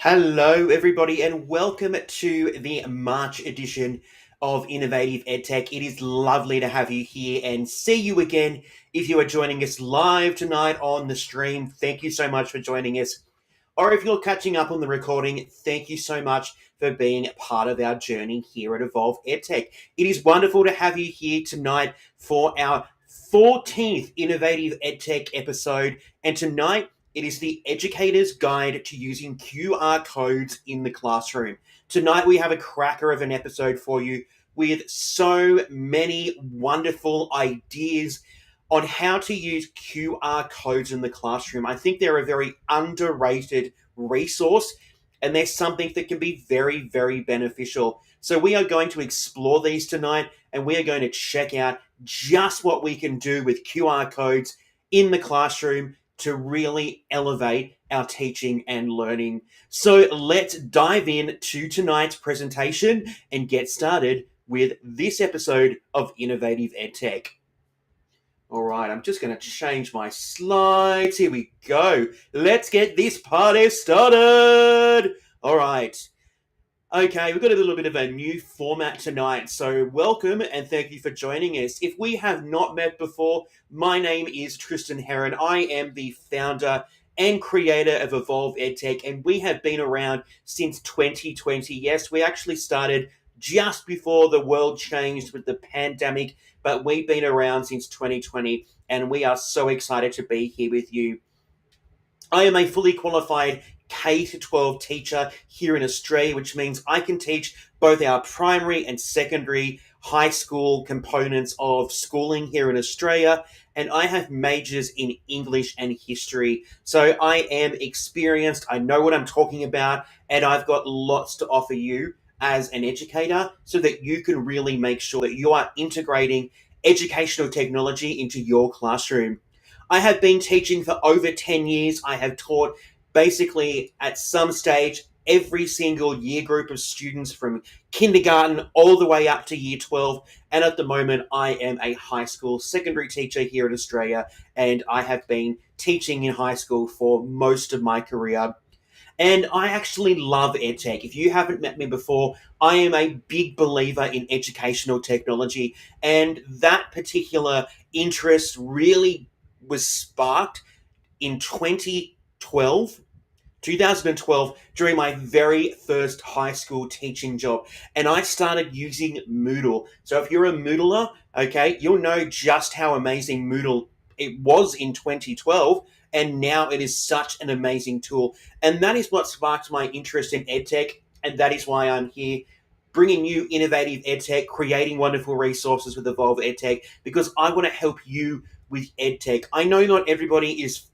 Hello, everybody, and welcome to the March edition of Innovative EdTech. It is lovely to have you here and see you again. If you are joining us live tonight on the stream, thank you so much for joining us. Or if you're catching up on the recording, thank you so much for being part of our journey here at Evolve EdTech. It is wonderful to have you here tonight for our 14th Innovative EdTech episode. And tonight, it is the Educator's Guide to Using QR Codes in the Classroom. Tonight, we have a cracker of an episode for you with so many wonderful ideas on how to use QR codes in the classroom. I think they're a very underrated resource and they're something that can be very, very beneficial. So we are going to explore these tonight and we are going to check out just what we can do with QR codes in the classroom to really elevate our teaching and learning. So let's dive in to tonight's presentation and get started with this episode of Innovative EdTech. All right, I'm just going to change my slides. Here we go. Let's get this party started. All right. Okay, we've got a little bit of a new format tonight, so welcome and thank you for joining us. If we have not met before, my name is Tristan Heron. I am the founder and creator of Evolve EdTech, and we have been around since 2020. Yes, we actually started just before the world changed with the pandemic, but we've been around since 2020, and we are so excited to be here with you. I am a fully qualified K-12 teacher here in Australia, which means I can teach both our primary and secondary high school components of schooling here in Australia, and I have majors in English and history. So I am experienced, I know what I'm talking about, and I've got lots to offer you as an educator so that you can really make sure that you are integrating educational technology into your classroom. I have been teaching for over 10 years. I have taught basically at some stage every single year group of students from kindergarten all the way up to year 12. And at the moment, I am a high school secondary teacher here in Australia, and I have been teaching in high school for most of my career. And I actually love EdTech. If you haven't met me before, I am a big believer in educational technology, and that particular interest really was sparked in 2012 during my very first high school teaching job, and I started using Moodle. So if you're a Moodler, okay, you'll know just how amazing Moodle it was in 2012, and now it is such an amazing tool. And that is what sparked my interest in EdTech, and that is why I'm here bringing you innovative EdTech, creating wonderful resources with Evolve EdTech, because I want to help you with EdTech. I know not everybody is,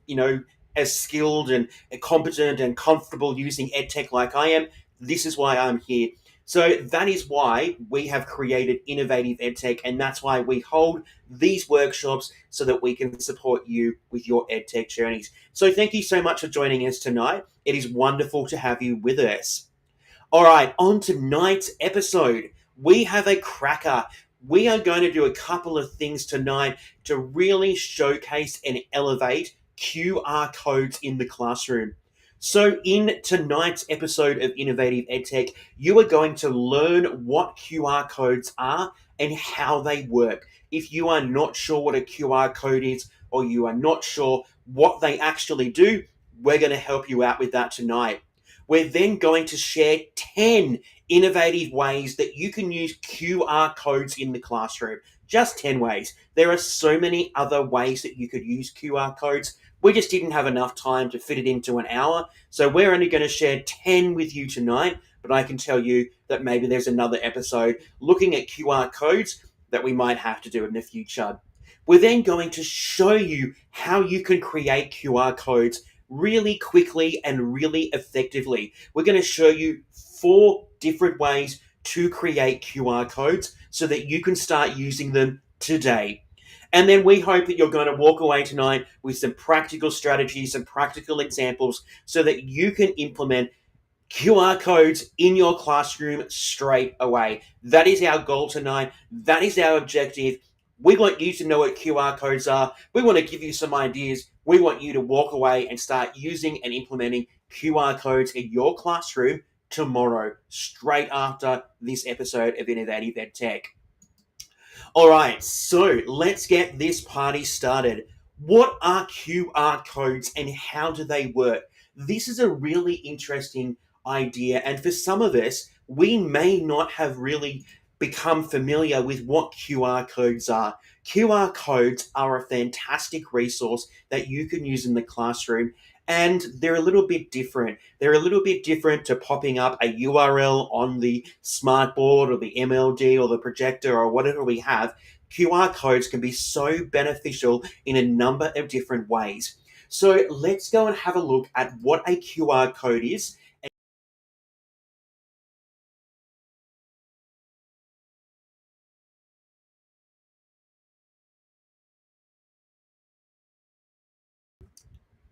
as skilled and competent and comfortable using EdTech like I am. This is why I'm here. So that is why we have created Innovative EdTech, and that's why we hold these workshops so that we can support you with your EdTech journeys. So thank you so much for joining us tonight. It is wonderful to have you with us. All right, on tonight's episode, we have a cracker. We are going to do a couple of things tonight to really showcase and elevate QR codes in the classroom. So in tonight's episode of Innovative EdTech, you are going to learn what QR codes are and how they work. If you are not sure what a QR code is, or you are not sure what they actually do, we're going to help you out with that tonight. We're then going to share 10 innovative ways that you can use QR codes in the classroom. Just 10 ways. There are so many other ways that you could use QR codes. We just didn't have enough time to fit it into an hour. So we're only going to share 10 with you tonight, but I can tell you that maybe there's another episode looking at QR codes that we might have to do in the future. We're then going to show you how you can create QR codes really quickly and really effectively. We're going to show you 4 different ways to create QR codes so that you can start using them today. And then we hope that you're going to walk away tonight with some practical strategies, some practical examples so that you can implement QR codes in your classroom straight away. That is our goal tonight. That is our objective. We want you to know what QR codes are. We want to give you some ideas. We want you to walk away and start using and implementing QR codes in your classroom tomorrow, straight after this episode of Innovative EdTech. All right, so let's get this party started. What are QR codes and how do they work? This is a really interesting idea, and for some of us, we may not have really become familiar with what QR codes are. QR codes are a fantastic resource that you can use in the classroom, and they're a little bit different. They're a little bit different to popping up a URL on the smartboard or the MLD or the projector or whatever we have. QR codes can be so beneficial in a number of different ways. So let's go and have a look at what a QR code is.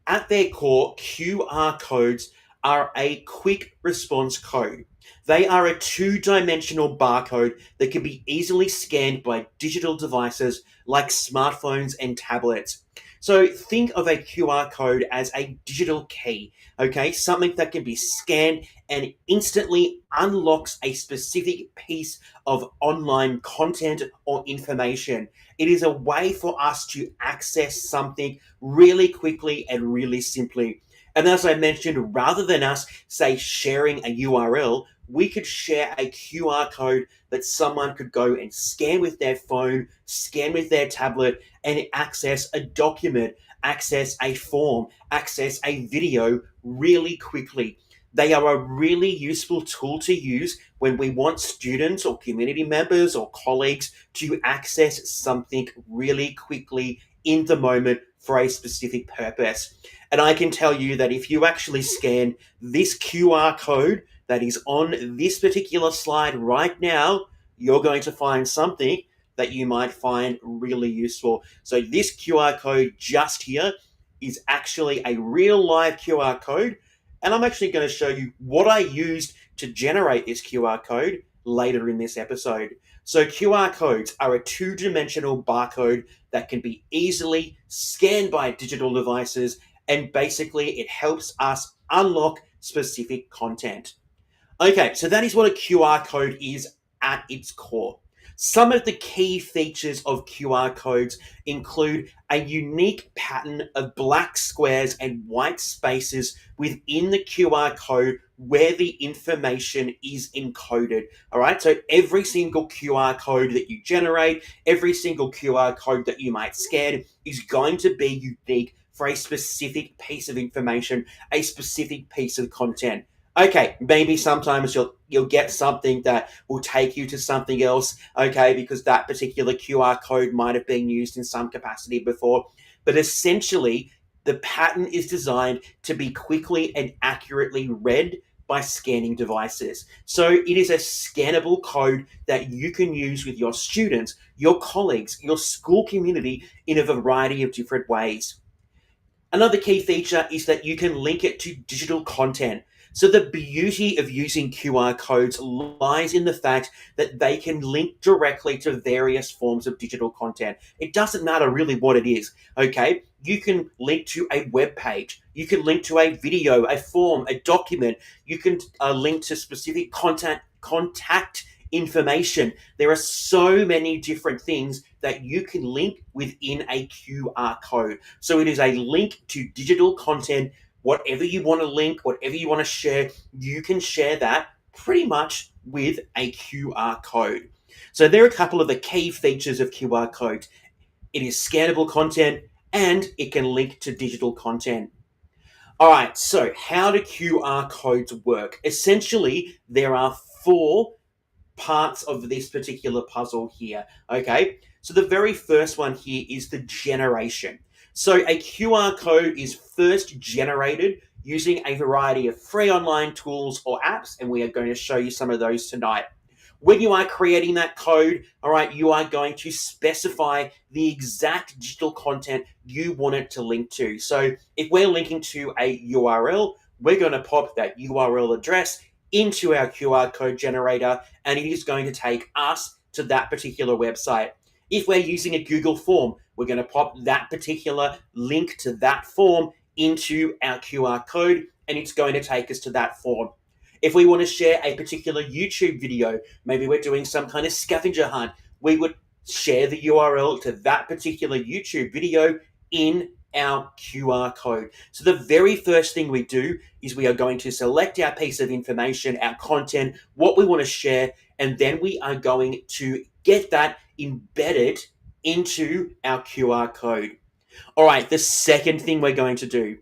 At their core, QR codes are a quick response code. They are a two-dimensional barcode that can be easily scanned by digital devices like smartphones and tablets. So think of a QR code as a digital key, okay? Something that can be scanned and instantly unlocks a specific piece of online content or information. It is a way for us to access something really quickly and really simply. And as I mentioned, rather than us, say, sharing a URL, we could share a QR code that someone could go and scan with their phone, scan with their tablet, and access a document, access a form, access a video really quickly. They are a really useful tool to use when we want students or community members or colleagues to access something really quickly in the moment for a specific purpose. And I can tell you that if you actually scan this QR code that is on this particular slide right now, you're going to find something that you might find really useful. So this QR code just here is actually a real live QR code. And I'm actually going to show you what I used to generate this QR code later in this episode. So QR codes are a two-dimensional barcode that can be easily scanned by digital devices, and basically it helps us unlock specific content. Okay, so that is what a QR code is at its core. Some of the key features of QR codes include a unique pattern of black squares and white spaces within the QR code where the information is encoded. All right, so every single QR code that you generate, every single QR code that you might scan is going to be unique for a specific piece of information, a specific piece of content. Okay, maybe sometimes you'll get something that will take you to something else, okay, because that particular QR code might have been used in some capacity before. But essentially, the pattern is designed to be quickly and accurately read by scanning devices. So it is a scannable code that you can use with your students, your colleagues, your school community in a variety of different ways. Another key feature is that you can link it to digital content. So the beauty of using QR codes lies in the fact that they can link directly to various forms of digital content. It doesn't matter really what it is, okay? You can link to a web page. You can link to a video, a form, a document. You can link to specific contact information. There are so many different things that you can link within a QR code. So it is a link to digital content. Whatever you want to link, whatever you want to share, you can share that pretty much with a QR code. So there are a couple of the key features of QR codes. It is scannable content and it can link to digital content. All right, so how do QR codes work? Essentially, there are four parts of this particular puzzle here. Okay, so the very first one here is the generation. So a QR code is first generated using a variety of free online tools or apps, and we are going to show you some of those tonight. When you are creating that code, all right, you are going to specify the exact digital content you want it to link to. So if we're linking to a URL, we're going to pop that URL address into our QR code generator, and it is going to take us to that particular website. If we're using a Google form, we're going to pop that particular link to that form into our QR code, and it's going to take us to that form. If we want to share a particular YouTube video, maybe we're doing some kind of scavenger hunt, we would share the URL to that particular YouTube video in our QR code. So the very first thing we do is we are going to select our piece of information, our content, what we want to share, and then we are going to get that embedded into our QR code. All right, the second thing we're going to do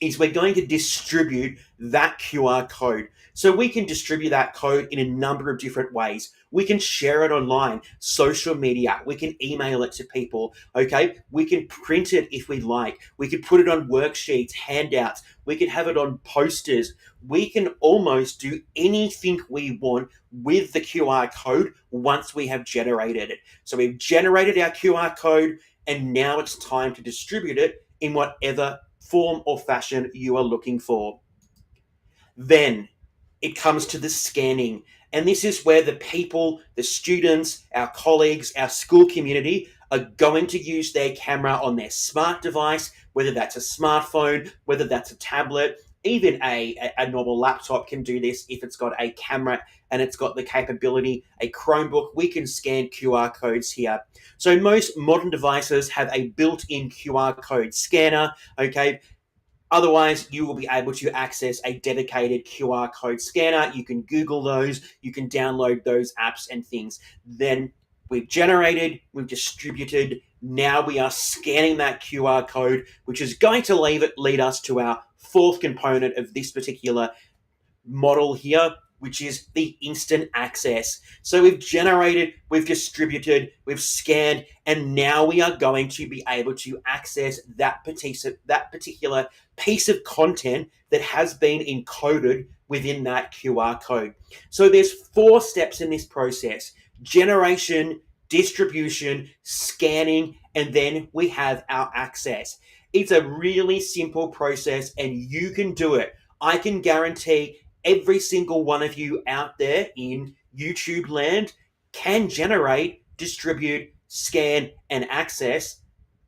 is we're going to distribute that QR code. So we can distribute that code in a number of different ways. We can share it online, social media, we can email it to people, okay? We can print it if we like. We could put it on worksheets, handouts, we could have it on posters. We can almost do anything we want with the QR code once we have generated it. So we've generated our QR code, and now it's time to distribute it in whatever form or fashion you are looking for. Then it comes to the scanning. And this is where the people, the students, our colleagues, our school community are going to use their camera on their smart device, whether that's a smartphone, whether that's a tablet, even a normal laptop can do this if it's got a camera and it's got the capability, a Chromebook, we can scan QR codes here. So most modern devices have a built-in QR code scanner, okay? Otherwise, you will be able to access a dedicated QR code scanner. You can Google those, you can download those apps and things. Then we've generated, we've distributed, now we are scanning that QR code, which is going to lead us to our fourth component of this particular model here, which is the instant access. So we've generated, we've distributed, we've scanned, and now we are going to be able to access that particular piece of content that has been encoded within that QR code. So there's 4 steps in this process: generation, distribution, scanning, and then we have our access. It's a really simple process, and you can do it. I can guarantee every single one of you out there in YouTube land can generate, distribute, scan, and access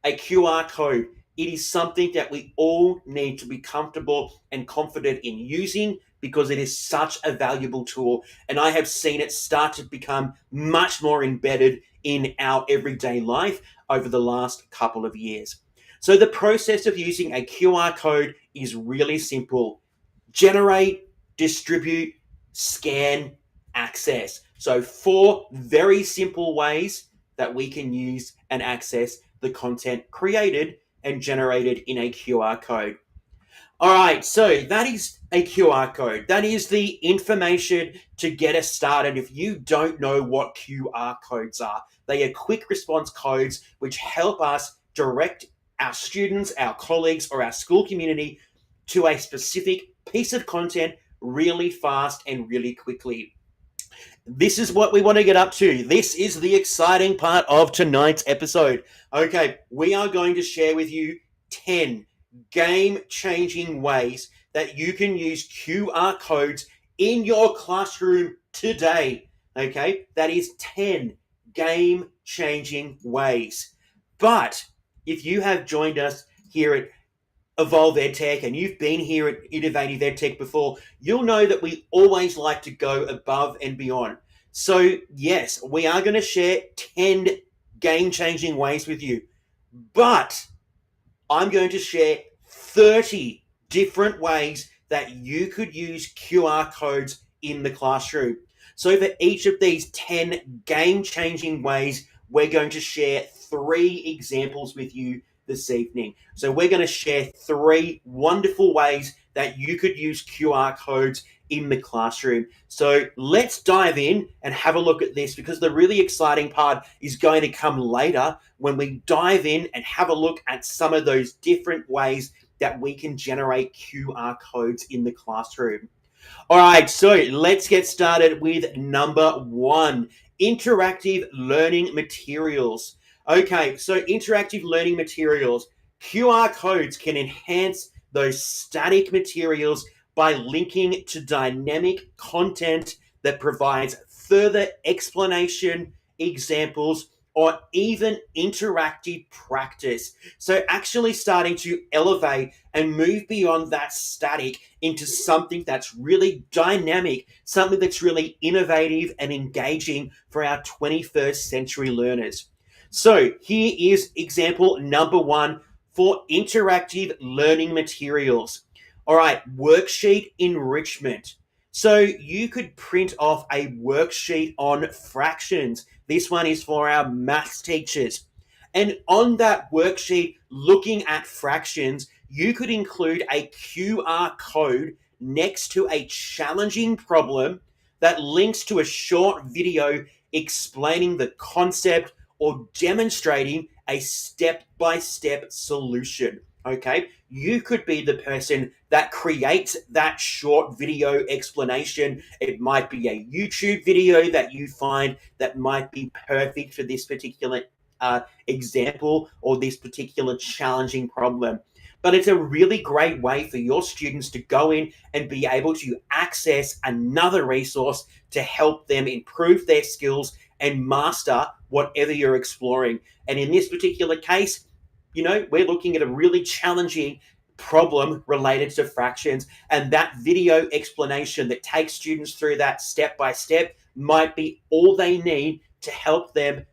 a QR code. It is something that we all need to be comfortable and confident in using because it is such a valuable tool. And I have seen it start to become much more embedded in our everyday life over the last couple of years. So the process of using a QR code is really simple: generate, distribute, scan, access. So 4 very simple ways that we can use and access the content created and generated in a QR code. All right, so that is a QR code. That is the information to get us started. If you don't know what QR codes are, they are quick response codes which help us direct our students, our colleagues, or our school community to a specific piece of content really fast and really quickly. This is what we want to get up to. This is the exciting part of tonight's episode. Okay, we are going to share with you 10 game-changing ways that you can use QR codes in your classroom today. Okay, that is 10 game-changing ways. But if you have joined us here at Evolve EdTech and you've been here at Innovative EdTech before, you'll know that we always like to go above and beyond. So yes, we are going to share 10 game-changing ways with you, but I'm going to share 30 different ways that you could use QR codes in the classroom. So for each of these 10 game-changing ways, we're going to share 3 examples with you this evening. So we're going to share 3 wonderful ways that you could use QR codes in the classroom. So let's dive in and have a look at this, because the really exciting part is going to come later when we dive in and have a look at some of those different ways that we can generate QR codes in the classroom. All right, so let's get started with number 1, interactive learning materials. Okay, so interactive learning materials. QR codes can enhance those static materials by linking to dynamic content that provides further explanation, examples, or even interactive practice. So actually starting to elevate and move beyond that static into something that's really dynamic, something that's really innovative and engaging for our 21st century learners. So here is example number one for interactive learning materials. All right, worksheet enrichment. So you could print off a worksheet on fractions. This one is for our maths teachers. And on that worksheet, looking at fractions, you could include a QR code next to a challenging problem that links to a short video explaining the concept or demonstrating a step-by-step solution. Okay, you could be the person that creates that short video explanation. It might be a YouTube video that you find that might be perfect for this particular example or this particular challenging problem. But it's a really great way for your students to go in and be able to access another resource to help them improve their skills and master whatever you're exploring. And in this particular case, we're looking at a really challenging problem related to fractions, and that video explanation that takes students through that step by step might be all they need to help them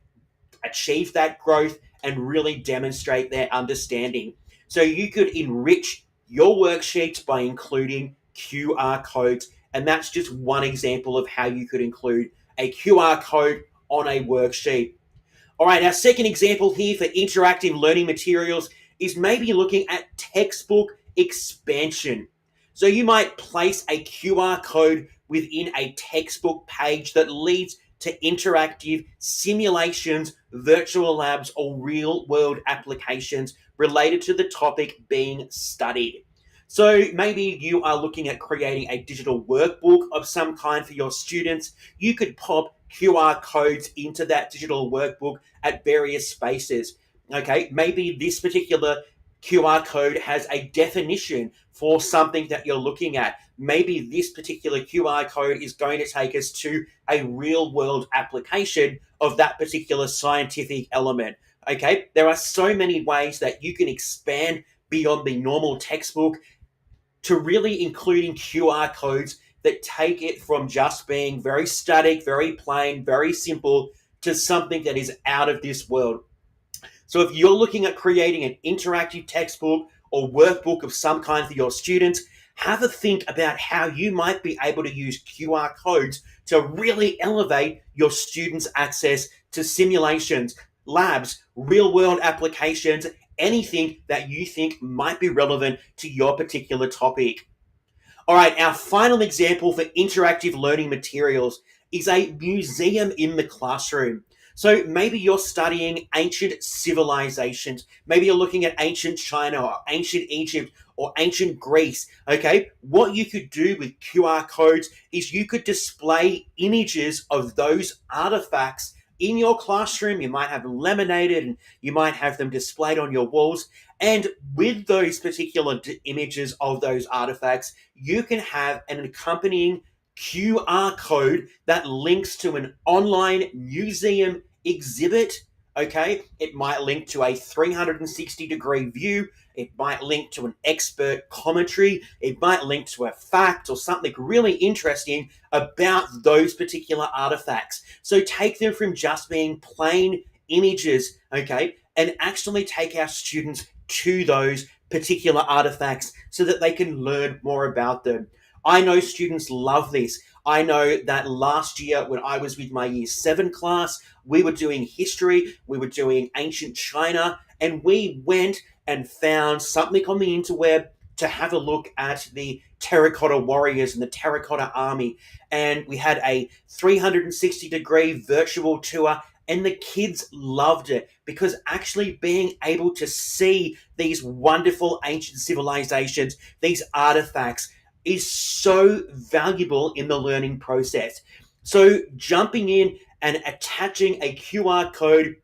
achieve that growth and really demonstrate their understanding. So you could enrich your worksheets by including QR codes, and that's just one example of how you could include a QR code on a worksheet. All right, our second example here for interactive learning materials is maybe looking at textbook expansion. So you might place a QR code within a textbook page that leads to interactive simulations, virtual labs, or real-world applications related to the topic being studied. So maybe you are looking at creating a digital workbook of some kind for your students. You could pop QR codes into that digital workbook at various spaces. Okay, maybe this particular QR code has a definition for something that you're looking at. Maybe this particular QR code is going to take us to a real world application of that particular scientific element. Okay, there are so many ways that you can expand beyond the normal textbook to really including QR codes that take it from just being very static, very plain, very simple to something that is out of this world. So if you're looking at creating an interactive textbook or workbook of some kind for your students, have a think about how you might be able to use QR codes to really elevate your students' access to simulations, labs, real-world applications, anything that you think might be relevant to your particular topic. All right, our final example for interactive learning materials is a museum in the classroom. So maybe you're studying ancient civilizations. Maybe you're looking at ancient China or ancient Egypt or ancient Greece. Okay, what you could do with QR codes is you could display images of those artifacts in your classroom. You might have them laminated and you might have them displayed on your walls. And with those particular images of those artifacts, you can have an accompanying QR code that links to an online museum exhibit. Okay, it might link to a 360-degree view. It might link to an expert commentary. It might link to a fact or something really interesting about those particular artifacts. So take them from just being plain images, okay, and actually take our students to those particular artifacts so that they can learn more about them. I know students love this. I know that last year when I was with my Year 7 class, we were doing history, we were doing ancient China, and we went and found something on the interweb to have a look at the terracotta warriors and the terracotta army. And we had a 360-degree virtual tour, and the kids loved it because actually being able to see these wonderful ancient civilizations, these artifacts, is so valuable in the learning process. So jumping in and attaching a QR code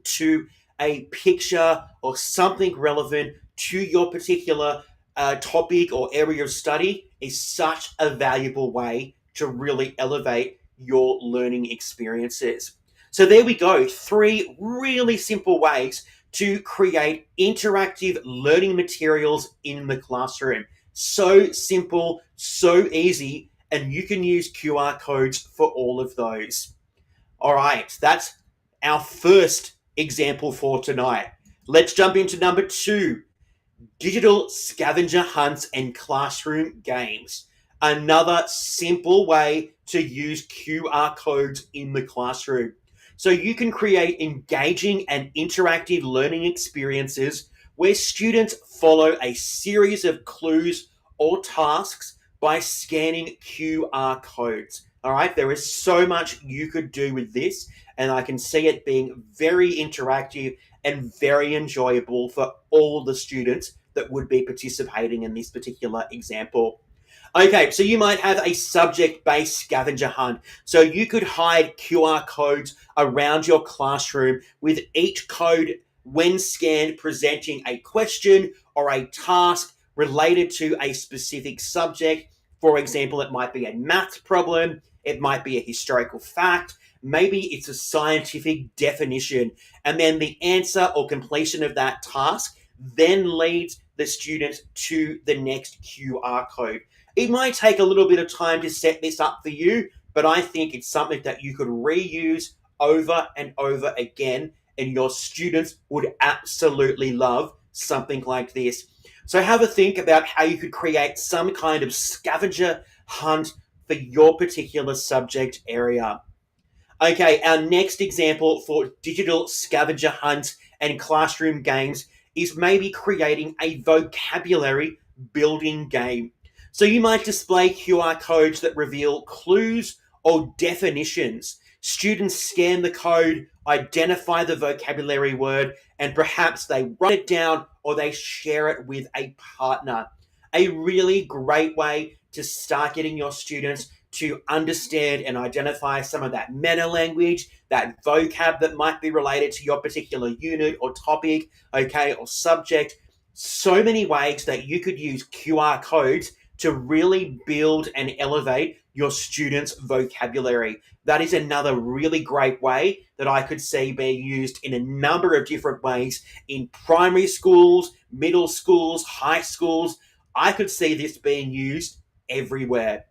to a picture or something relevant to your particular topic or area of study is such a valuable way to really elevate your learning experiences. So there we go, 3 really simple ways to create interactive learning materials in the classroom. So simple, so easy, and you can use QR codes for all of those. All right, that's our first example for tonight. Let's jump into number 2, digital scavenger hunts and classroom games. Another simple way to use QR codes in the classroom. So you can create engaging and interactive learning experiences where students follow a series of clues or tasks by scanning QR codes. All right, there is so much you could do with this, and I can see it being very interactive and very enjoyable for all the students that would be participating in this particular example. Okay, so you might have a subject-based scavenger hunt. So you could hide QR codes around your classroom with each code, when scanned, presenting a question or a task related to a specific subject. For example, it might be a math problem, it might be a historical fact, maybe it's a scientific definition, and then the answer or completion of that task then leads the student to the next QR code. It might take a little bit of time to set this up for you, but I think it's something that you could reuse over and over again, and your students would absolutely love something like this. So have a think about how you could create some kind of scavenger hunt for your particular subject area. Okay, our next example for digital scavenger hunts and classroom games is maybe creating a vocabulary building game. So you might display QR codes that reveal clues or definitions. Students scan the code, identify the vocabulary word, and perhaps they write it down or they share it with a partner. A really great way to start getting your students to understand and identify some of that meta language, that vocab that might be related to your particular unit or topic, okay, or subject. So many ways that you could use QR codes to really build and elevate your students' vocabulary. That is another really great way that I could see being used in a number of different ways in primary schools, middle schools, high schools. I could see this being used everywhere.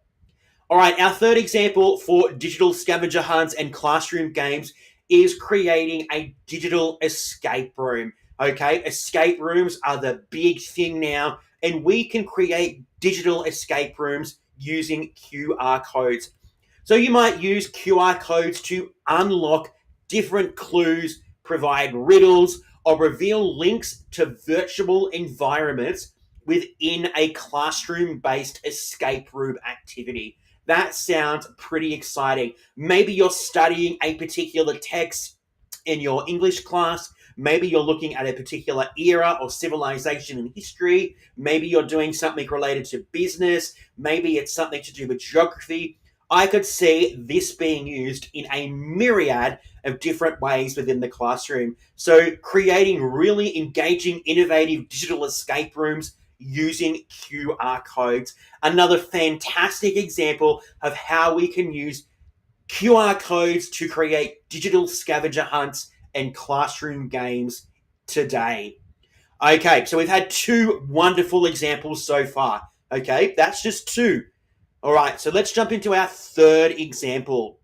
All right, our third example for digital scavenger hunts and classroom games is creating a digital escape room. Okay, escape rooms are the big thing now, and we can create digital escape rooms using QR codes. So you might use QR codes to unlock different clues, provide riddles, or reveal links to virtual environments within a classroom-based escape room activity. That sounds pretty exciting. Maybe you're studying a particular text in your English class. Maybe you're looking at a particular era or civilization in history. Maybe you're doing something related to business. Maybe it's something to do with geography. I could see this being used in a myriad of different ways within the classroom. So creating really engaging, innovative digital escape rooms using QR codes. Another fantastic example of how we can use QR codes to create digital scavenger hunts and classroom games today. Okay, so we've had 2 wonderful examples so far. Okay, that's just 2. All right, so let's jump into our third example.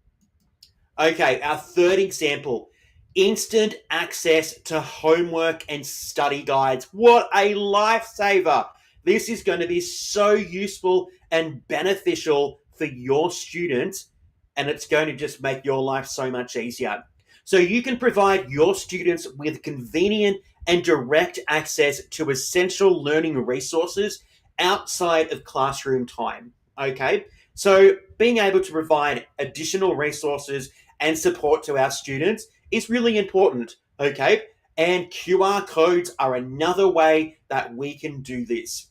Okay, our third example, instant access to homework and study guides. What a lifesaver! This is going to be so useful and beneficial for your students, and it's going to just make your life so much easier. So you can provide your students with convenient and direct access to essential learning resources outside of classroom time. Okay, so being able to provide additional resources and support to our students is really important. Okay, and QR codes are another way that we can do this.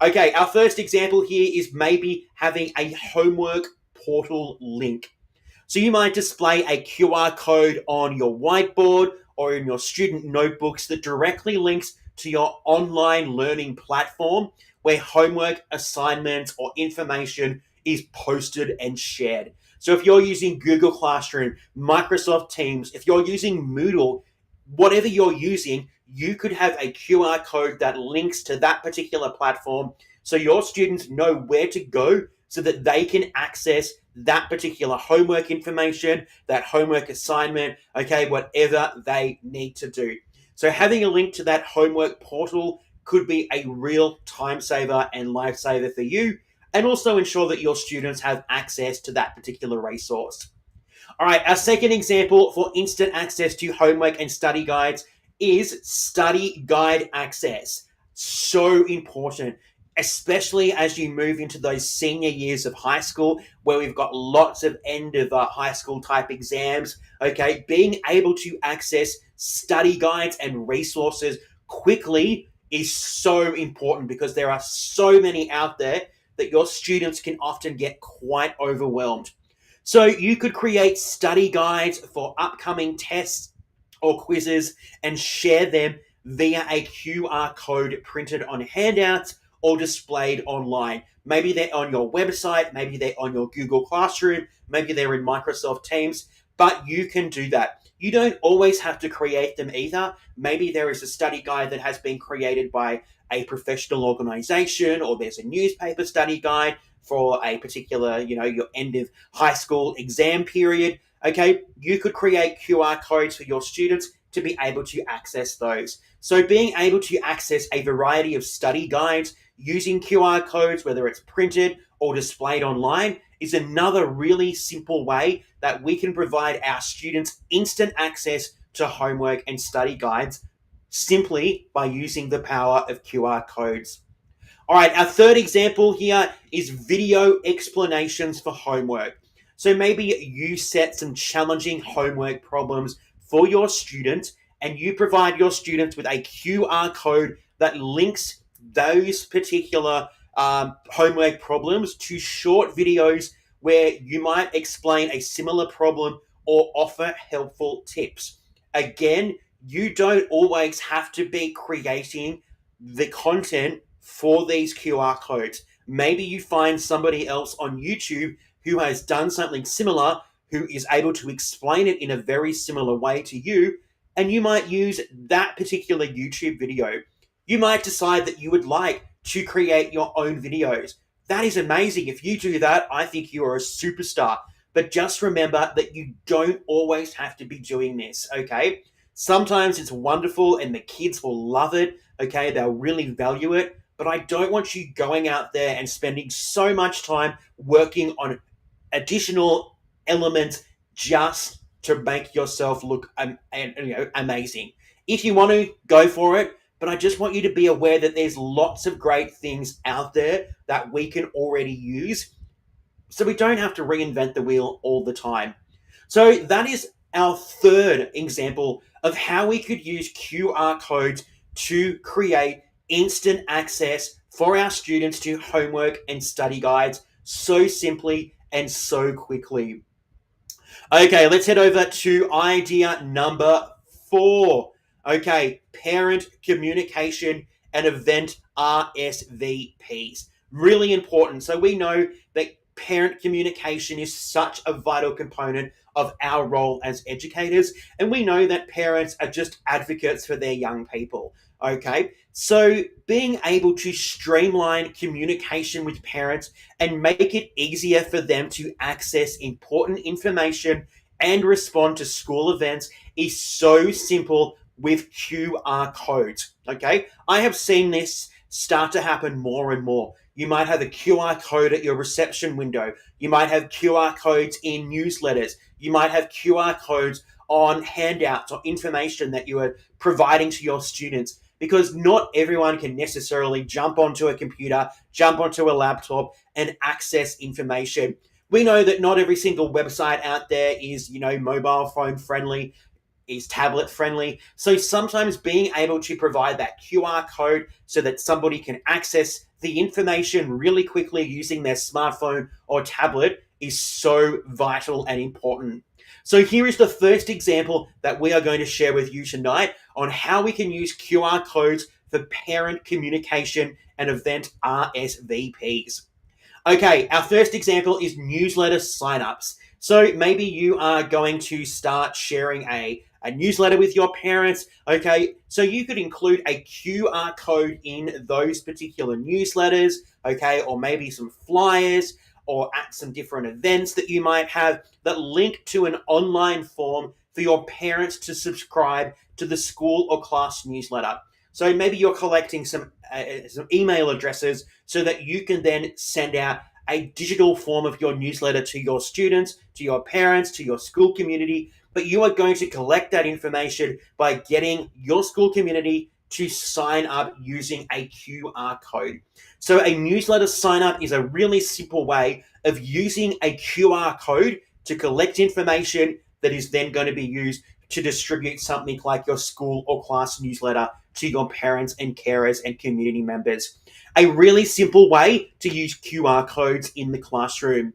Okay, our first example here is maybe having a homework portal link. So you might display a QR code on your whiteboard or in your student notebooks that directly links to your online learning platform where homework, assignments, or information is posted and shared. So if you're using Google Classroom, Microsoft Teams, if you're using Moodle, whatever you're using, you could have a QR code that links to that particular platform so your students know where to go so that they can access that particular homework information, that homework assignment, okay, whatever they need to do. So having a link to that homework portal could be a real time saver and lifesaver for you, and also ensure that your students have access to that particular resource. All right, our second example for instant access to homework and study guides is study guide access. So important, especially as you move into those senior years of high school where we've got lots of end of high school type exams. Okay, being able to access study guides and resources quickly is so important because there are so many out there that your students can often get quite overwhelmed. So you could create study guides for upcoming tests or quizzes and share them via a QR code printed on handouts or displayed online. Maybe they're on your website, maybe they're on your Google Classroom, maybe they're in Microsoft Teams, but you can do that. You don't always have to create them either. Maybe there is a study guide that has been created by a professional organization, or there's a newspaper study guide for a particular, your end of high school exam period. Okay, you could create QR codes for your students to be able to access those. So being able to access a variety of study guides using QR codes, whether it's printed or displayed online, is another really simple way that we can provide our students instant access to homework and study guides simply by using the power of QR codes. All right, our third example here is video explanations for homework. So maybe you set some challenging homework problems for your students and you provide your students with a QR code that links those particular homework problems to short videos where you might explain a similar problem or offer helpful tips. Again, you don't always have to be creating the content for these QR codes. Maybe you find somebody else on YouTube who has done something similar, who is able to explain it in a very similar way to you, and you might use that particular YouTube video. You might decide that you would like to create your own videos. That is amazing. If you do that, I think you are a superstar. But just remember that you don't always have to be doing this, okay? Sometimes it's wonderful and the kids will love it, okay? They'll really value it. But I don't want you going out there and spending so much time working on additional elements just to make yourself look amazing. If you want to, go for it. But I just want you to be aware that there's lots of great things out there that we can already use, so we don't have to reinvent the wheel all the time. So that is our third example of how we could use QR codes to create instant access for our students to homework and study guides so simply and so quickly. Okay, let's head over to idea number 4. Okay, parent communication and event RSVPs. Really important. So we know that parent communication is such a vital component of our role as educators, and we know that parents are just advocates for their young people. Okay, so being able to streamline communication with parents and make it easier for them to access important information and respond to school events is so simple with QR codes. Okay, I have seen this start to happen more and more. You might have a QR code at your reception window. You might have QR codes in newsletters. You might have QR codes on handouts or information that you are providing to your students, because not everyone can necessarily jump onto a computer, jump onto a laptop and access information. We know that not every single website out there is, mobile phone friendly, is tablet friendly. So sometimes being able to provide that QR code so that somebody can access the information really quickly using their smartphone or tablet is so vital and important. So here is the first example that we are going to share with you tonight on how we can use QR codes for parent communication and event RSVPs. Okay, our first example is newsletter signups. So maybe you are going to start sharing a newsletter with your parents. Okay, so you could include a QR code in those particular newsletters, okay, or maybe some flyers or at some different events that you might have that link to an online form for your parents to subscribe to the school or class newsletter. So maybe you're collecting some email addresses so that you can then send out a digital form of your newsletter to your students, to your parents, to your school community. But you are going to collect that information by getting your school community to sign up using a QR code. So a newsletter sign up is a really simple way of using a QR code to collect information that is then going to be used to distribute something like your school or class newsletter to your parents and carers and community members. A really simple way to use QR codes in the classroom.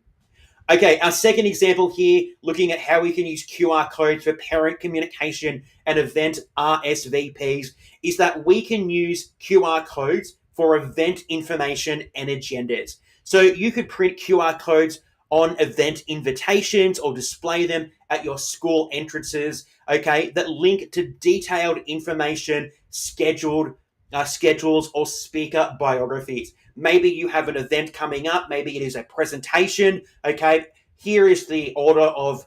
Okay, our second example here, looking at how we can use QR codes for parent communication and event RSVPs, is that we can use QR codes for event information and agendas. So you could print QR codes on event invitations or display them at your school entrances, okay, that link to detailed information, schedules, or speaker biographies. Maybe you have an event coming up, maybe it is a presentation, okay? Here is the order of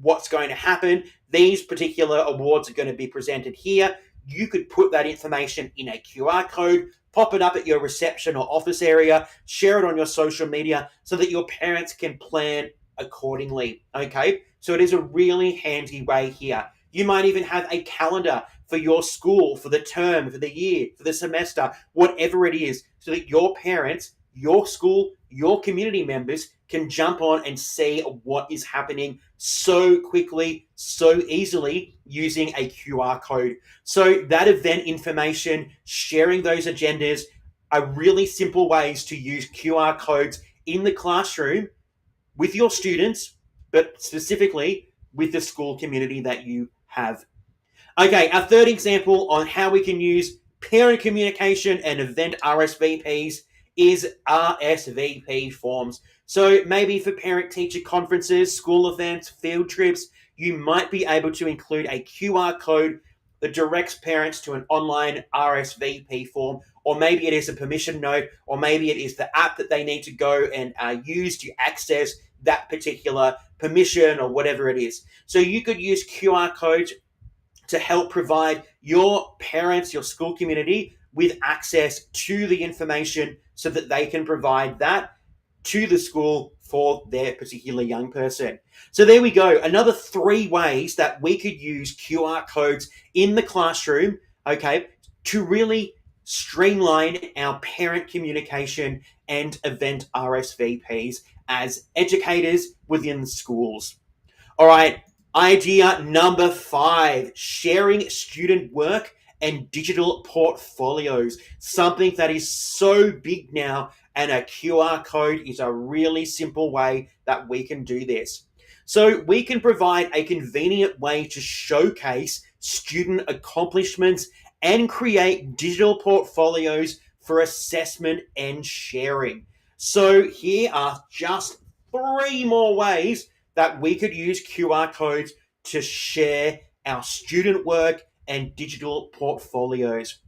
what's going to happen. These particular awards are going to be presented here. You could put that information in a QR code, pop it up at your reception or office area, share it on your social media so that your parents can plan accordingly, okay? So it is a really handy way here. You might even have a calendar for your school, for the term, for the year, for the semester, whatever it is, so that your parents, your school, your community members can jump on and see what is happening so quickly, so easily using a QR code. So that event information, sharing those agendas are really simple ways to use QR codes in the classroom with your students, but specifically with the school community that you have. Okay, our third example on how we can use parent communication and event RSVPs is RSVP forms. So maybe for parent-teacher conferences, school events, field trips, you might be able to include a QR code that directs parents to an online RSVP form, or maybe it is a permission note, or maybe it is the app that they need to go and use to access that particular permission or whatever it is. So you could use QR codes to help provide your parents, your school community with access to the information so that they can provide that to the school for their particular young person. So there we go. Another 3 ways that we could use QR codes in the classroom, okay, to really streamline our parent communication and event RSVPs as educators within schools. All right, idea number 5, sharing student work and digital portfolios. Something that is so big now, and a QR code is a really simple way that we can do this. So we can provide a convenient way to showcase student accomplishments and create digital portfolios for assessment and sharing. So here are just 3 more ways that we could use QR codes to share our student work and digital portfolios.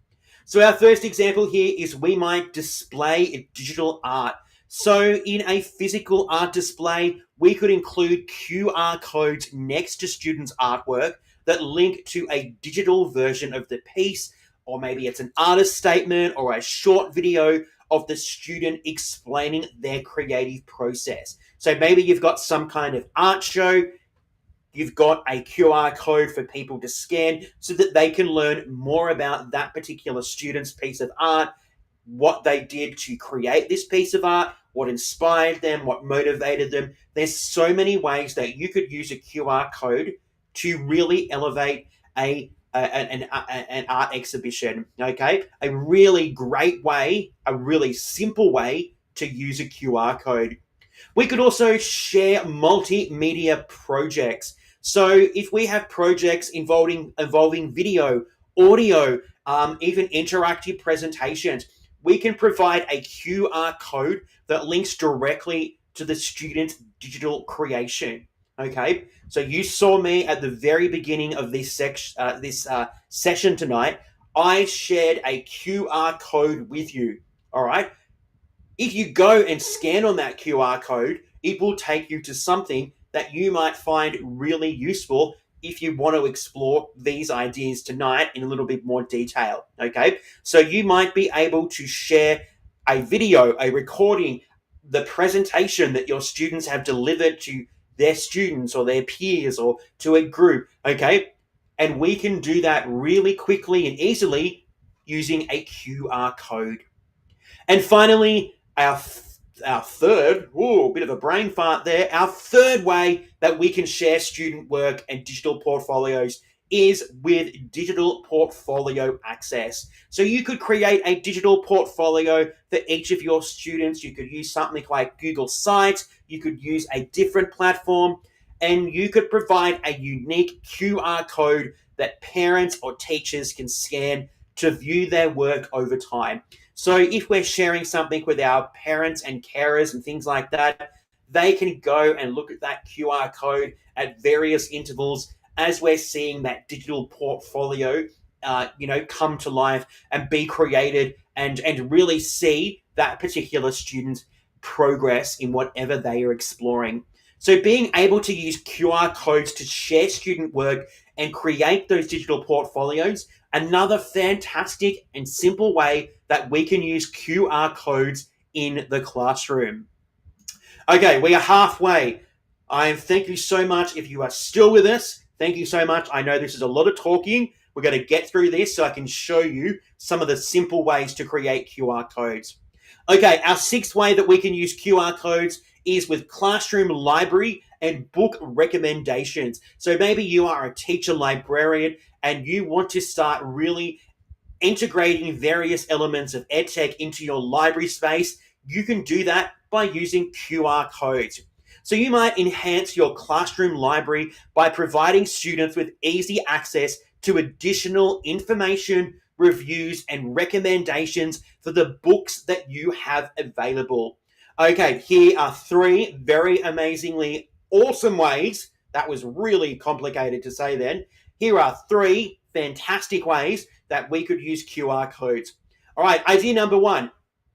So our first example here is we might display digital art. So in a physical art display, we could include QR codes next to students' artwork that link to a digital version of the piece, or maybe it's an artist statement or a short video of the student explaining their creative process. So maybe you've got some kind of art show, you've got a QR code for people to scan so that they can learn more about that particular student's piece of art, what they did to create this piece of art, what inspired them, what motivated them. There's so many ways that you could use a QR code to really elevate an art exhibition, okay? A really great way, a really simple way to use a QR code. We could also share multimedia projects. So if we have projects involving video, audio, even interactive presentations, we can provide a QR code that links directly to the student's digital creation. Okay, so you saw me at the very beginning of this session tonight. I shared a QR code with you. All right, if you go and scan on that QR code, it will take you to something that you might find really useful if you want to explore these ideas tonight in a little bit more detail. Okay, so you might be able to share a video, a recording, the presentation that your students have delivered to their students or their peers or to a group. Okay, and we can do that really quickly and easily using a QR code. And finally, our third, bit of a brain fart there. Our third way that we can share student work and digital portfolios is with digital portfolio access. So you could create a digital portfolio for each of your students. You could use something like Google Sites. You could use a different platform, and you could provide a unique QR code that parents or teachers can scan to view their work over time. So if we're sharing something with our parents and carers and things like that, they can go and look at that QR code at various intervals as we're seeing that digital portfolio, come to life and be created, and really see that particular student's progress in whatever they are exploring. So being able to use QR codes to share student work and create those digital portfolios, another fantastic and simple way that we can use QR codes in the classroom. Okay, we are halfway. Thank you so much. If you are still with us, thank you so much. I know this is a lot of talking. We're going to get through this so I can show you some of the simple ways to create QR codes. Okay, our sixth way that we can use QR codes is with classroom library and book recommendations. So maybe you are a teacher librarian and you want to start really integrating various elements of EdTech into your library space. You can do that by using QR codes. So you might enhance your classroom library by providing students with easy access to additional information, reviews, and recommendations for the books that you have available. Okay, here are three very amazingly awesome ways. That was really complicated to say then. Here are three fantastic ways that we could use QR codes. All right, idea number one,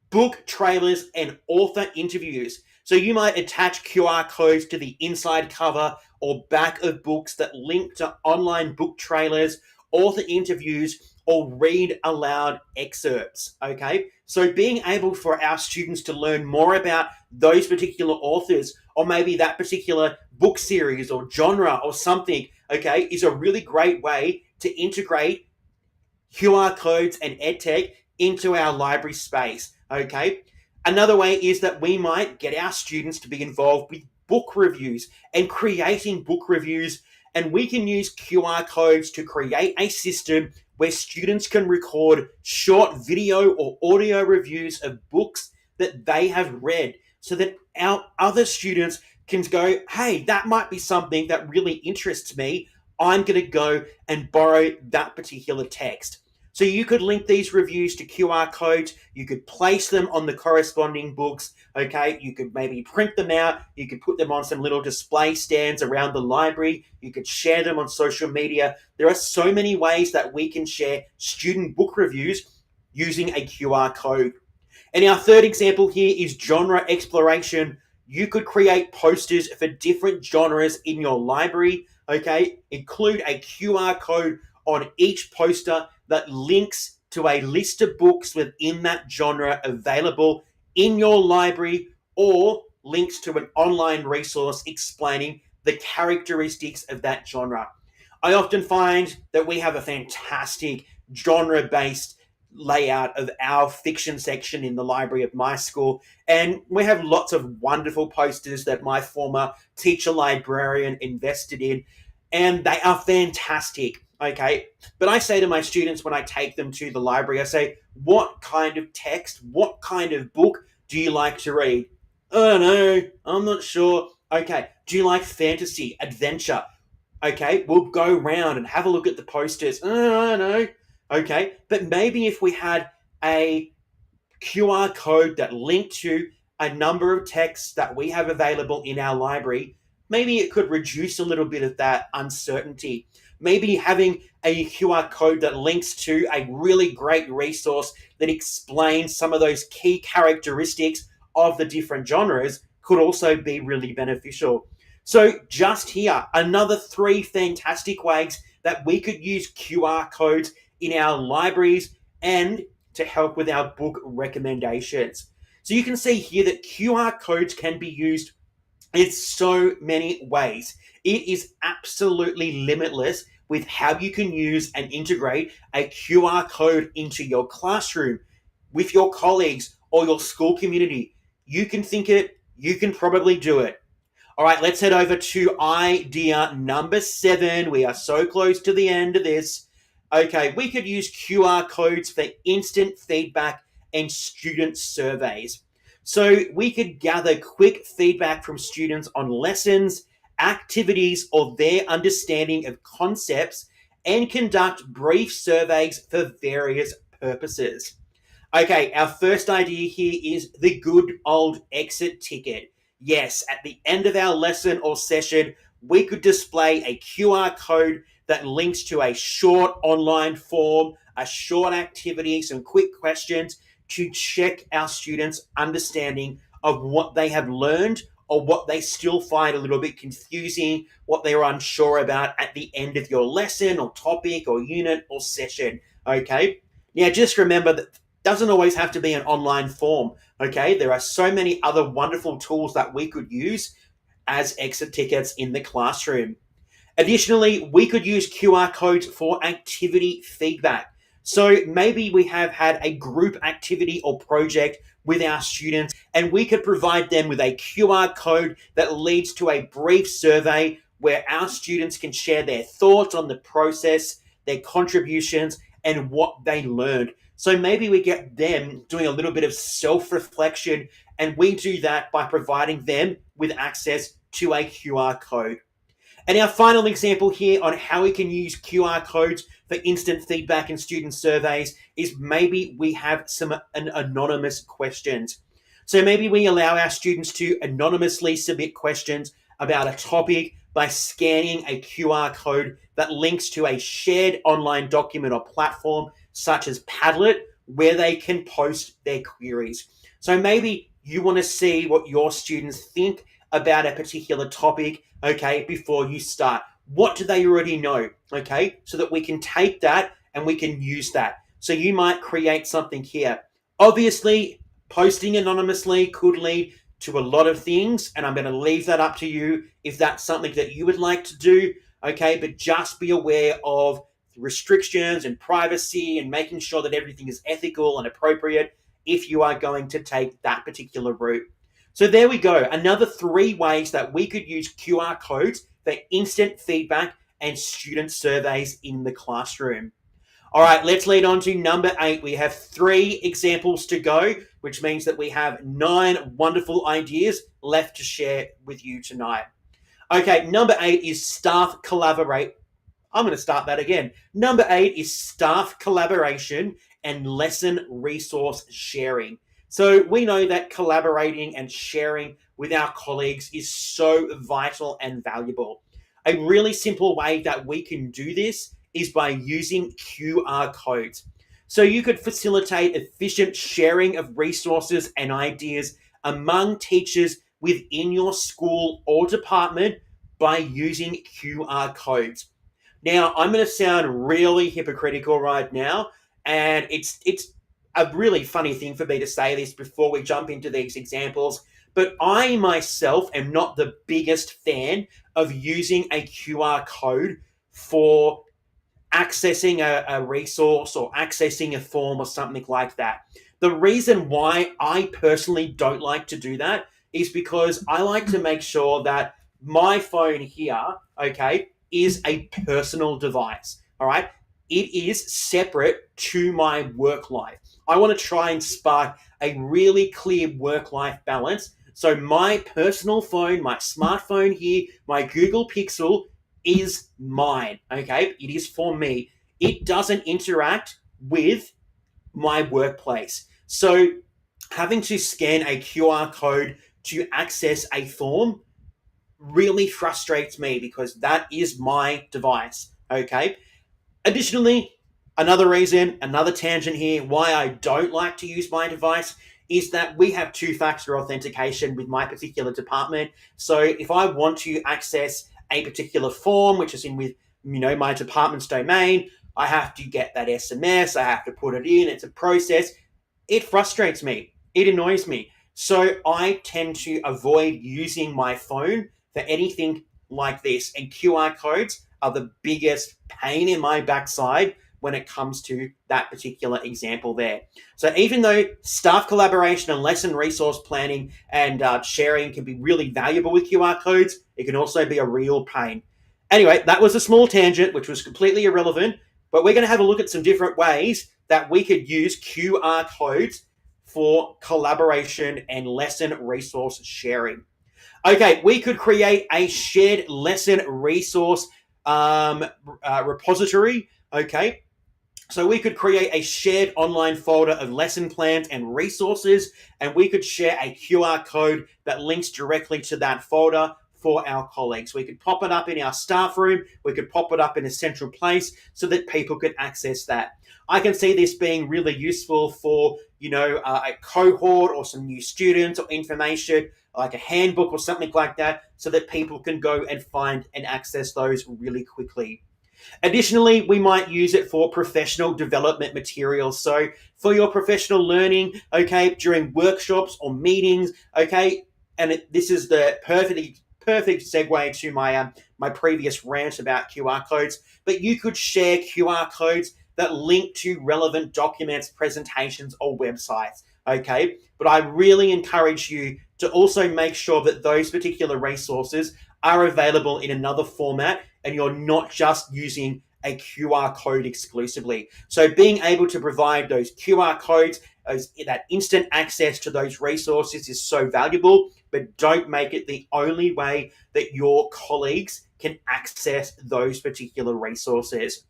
book trailers and author interviews. So you might attach QR codes to the inside cover or back of books that link to online book trailers, author interviews, or read aloud excerpts. Okay, so being able for our students to learn more about those particular authors or maybe that particular book series or genre or something, okay, is a really great way to integrate QR codes and EdTech into our library space. Okay. Another way is that we might get our students to be involved with book reviews and creating book reviews. And we can use QR codes to create a system where students can record short video or audio reviews of books that they have read so that our other students can go, hey, that might be something that really interests me. I'm going to go and borrow that particular text. So you could link these reviews to QR codes. You could place them on the corresponding books. Okay, you could maybe print them out. You could put them on some little display stands around the library. You could share them on social media. There are so many ways that we can share student book reviews using a QR code. And our third example here is genre exploration. You could create posters for different genres in your library. Okay, include a QR code on each poster that links to a list of books within that genre available in your library or links to an online resource explaining the characteristics of that genre. I often find that we have a fantastic genre-based layout of our fiction section in the library of my school, and we have lots of wonderful posters that my former teacher librarian invested in, and they are fantastic. Okay, but I say to my students when I take them to the library, I say, what kind of text, what kind of book do you like to read? I don't know, I'm not sure. Okay, do you like fantasy, adventure? Okay, we'll go round and have a look at the posters. I don't know. Okay, but maybe if we had a QR code that linked to a number of texts that we have available in our library, maybe it could reduce a little bit of that uncertainty. Maybe having a QR code that links to a really great resource that explains some of those key characteristics of the different genres could also be really beneficial. So, just here, another three fantastic ways that we could use QR codes in our libraries and to help with our book recommendations. So, you can see here that QR codes can be used in so many ways. It is absolutely limitless with how you can use and integrate a QR code into your classroom with your colleagues or your school community. You can think it, you can probably do it. All right, let's head over to idea number 7. We are so close to the end of this. Okay, we could use QR codes for instant feedback and student surveys. So we could gather quick feedback from students on lessons, activities, or their understanding of concepts and conduct brief surveys for various purposes. Okay, our first idea here is the good old exit ticket. Yes, at the end of our lesson or session, we could display a QR code that links to a short online form, a short activity, some quick questions to check our students' understanding of what they have learned or what they still find a little bit confusing, what they're unsure about at the end of your lesson or topic or unit or session. Okay, now just remember that doesn't always have to be an online form. Okay, there are so many other wonderful tools that we could use as exit tickets in the classroom. Additionally, we could use QR codes for activity feedback. So maybe we have had a group activity or project with our students, and we could provide them with a QR code that leads to a brief survey where our students can share their thoughts on the process, their contributions, and what they learned. So maybe we get them doing a little bit of self reflection, and we do that by providing them with access to a QR code. And our final example here on how we can use QR codes for instant feedback and student surveys is maybe we have some anonymous questions. So maybe we allow our students to anonymously submit questions about a topic by scanning a QR code that links to a shared online document or platform such as Padlet where they can post their queries. So maybe you want to see what your students think about a particular topic, okay, before you start. What do they already know, okay, so that we can take that and we can use that. So you might create something here. Obviously, posting anonymously could lead to a lot of things, and I'm going to leave that up to you if that's something that you would like to do, okay, but just be aware of restrictions and privacy and making sure that everything is ethical and appropriate if you are going to take that particular route. So there we go. Another 3 ways that we could use QR codes for instant feedback and student surveys in the classroom. All right, let's lead on to number 8. We have 3 examples to go, which means that we have 9 wonderful ideas left to share with you tonight. Okay, number 8 is staff collaborate. I'm going to start that again. Number 8 is staff collaboration and lesson resource sharing. So we know that collaborating and sharing with our colleagues is so vital and valuable. A really simple way that we can do this is by using QR codes. So you could facilitate efficient sharing of resources and ideas among teachers within your school or department by using QR codes. Now, I'm going to sound really hypocritical right now, and it's a really funny thing for me to say this before we jump into these examples, but I myself am not the biggest fan of using a QR code for accessing a resource or accessing a form or something like that. The reason why I personally don't like to do that is because I like to make sure that my phone here, okay, is a personal device. All right. It is separate to my work life. I want to try and spark a really clear work life balance. So my personal phone, my smartphone here, my Google Pixel is mine. Okay. It is for me. It doesn't interact with my workplace. So having to scan a QR code to access a form really frustrates me because that is my device. Okay. Additionally, another reason, another tangent here, why I don't like to use my device is that we have two-factor authentication with my particular department. So if I want to access a particular form, which is in with my department's domain, I have to get that SMS. I have to put it in. It's a process. It frustrates me. It annoys me. So I tend to avoid using my phone for anything like this. And QR codes are the biggest pain in my backside when it comes to that particular example there. So even though staff collaboration and lesson resource planning and sharing can be really valuable with QR codes, it can also be a real pain. Anyway, that was a small tangent, which was completely irrelevant, but we're going to have a look at some different ways that we could use QR codes for collaboration and lesson resource sharing. Okay, we could create a shared lesson resource repository. Okay, so we could create a shared online folder of lesson plans and resources, and we could share a QR code that links directly to that folder for our colleagues. We could pop it up in our staff room. We could pop it up in a central place so that people could access that. I can see this being really useful for, a cohort or some new students or information like a handbook or something like that so that people can go and find and access those really quickly. Additionally, we might use it for professional development materials. So for your professional learning, okay, during workshops or meetings, okay, and this is the perfect segue to my previous rant about QR codes, but you could share QR codes that link to relevant documents, presentations, or websites, okay? But I really encourage you to also make sure that those particular resources are available in another format and you're not just using a QR code exclusively. So being able to provide those QR codes, that instant access to those resources is so valuable, but don't make it the only way that your colleagues can access those particular resources.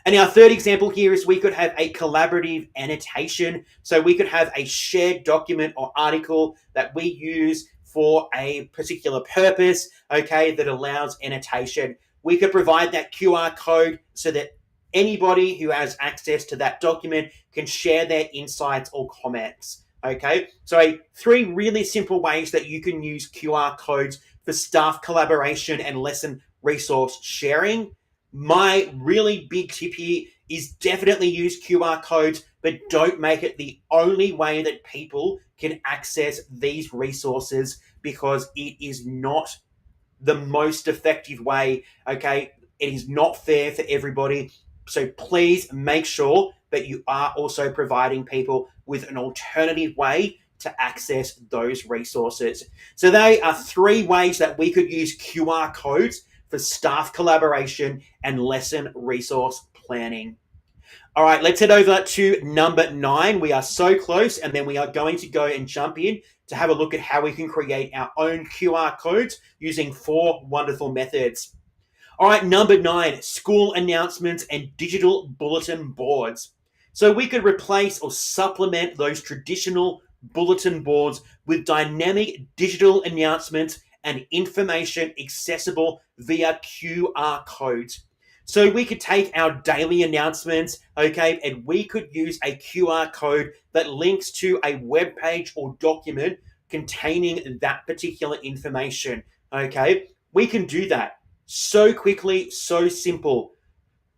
And our third example here is we could have a collaborative annotation. So we could have a shared document or article that we use for a particular purpose, okay, that allows annotation. We could provide that QR code so that anybody who has access to that document can share their insights or comments. Okay, so three really simple ways that you can use QR codes for staff collaboration and lesson resource sharing. My really big tip here is definitely use QR codes, but don't make it the only way that people can access these resources because it is not the most effective way, okay? It is not fair for everybody. So please make sure that you are also providing people with an alternative way to access those resources. So they are three ways that we could use QR codes for staff collaboration and lesson resource planning. All right, let's head over to number 9. We are so close, and then we are going to go and jump in to have a look at how we can create our own QR codes using 4 wonderful methods. All right, number 9, school announcements and digital bulletin boards. So we could replace or supplement those traditional bulletin boards with dynamic digital announcements and information accessible via QR codes. So we could take our daily announcements, okay, and we could use a QR code that links to a web page or document containing that particular information, okay? We can do that so quickly, so simple.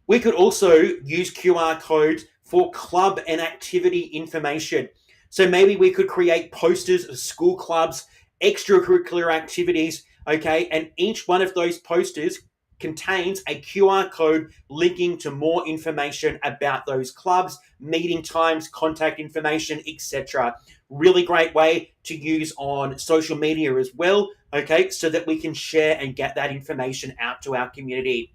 We could also use QR codes for club and activity information. So maybe we could create posters of school clubs, extracurricular activities, okay, and each one of those posters contains a QR code linking to more information about those clubs, meeting times, contact information, etc. Really great way to use on social media as well, okay, so that we can share and get that information out to our community.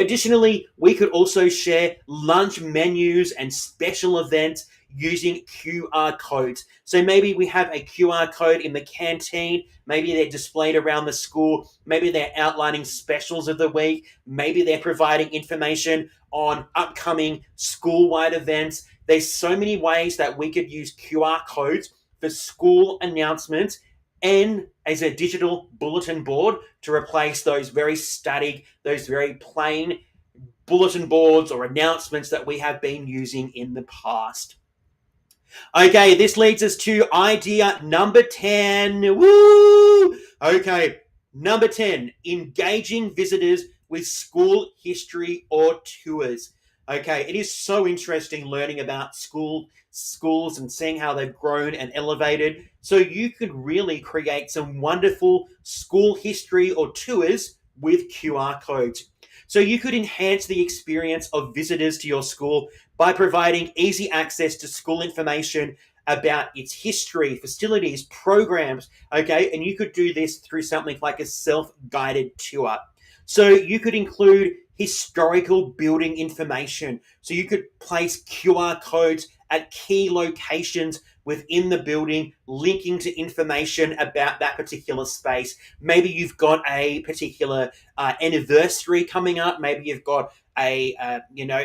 Additionally, we could also share lunch menus and special events using QR codes. So maybe we have a QR code in the canteen, maybe they're displayed around the school, maybe they're outlining specials of the week, maybe they're providing information on upcoming school-wide events. There's so many ways that we could use QR codes for school announcements and as a digital bulletin board to replace those very static, those very plain bulletin boards or announcements that we have been using in the past. Okay, this leads us to idea number 10. Woo! Okay, number 10, engaging visitors with school history or tours. Okay, it is so interesting learning about schools and seeing how they've grown and elevated. So you could really create some wonderful school history or tours with QR codes. So you could enhance the experience of visitors to your school by providing easy access to school information about its history, facilities, programs, okay? And you could do this through something like a self-guided tour. So you could include historical building information. So you could place QR codes at key locations within the building, linking to information about that particular space. Maybe you've got a particular anniversary coming up. Maybe you've got a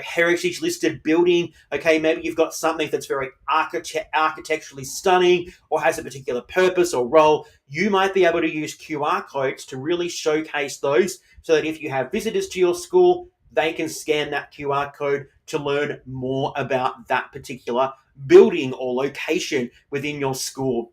heritage listed building. Okay, maybe you've got something that's very architecturally stunning or has a particular purpose or role. You might be able to use QR codes to really showcase those, so that if you have visitors to your school, they can scan that QR code to learn more about that particular building or location within your school.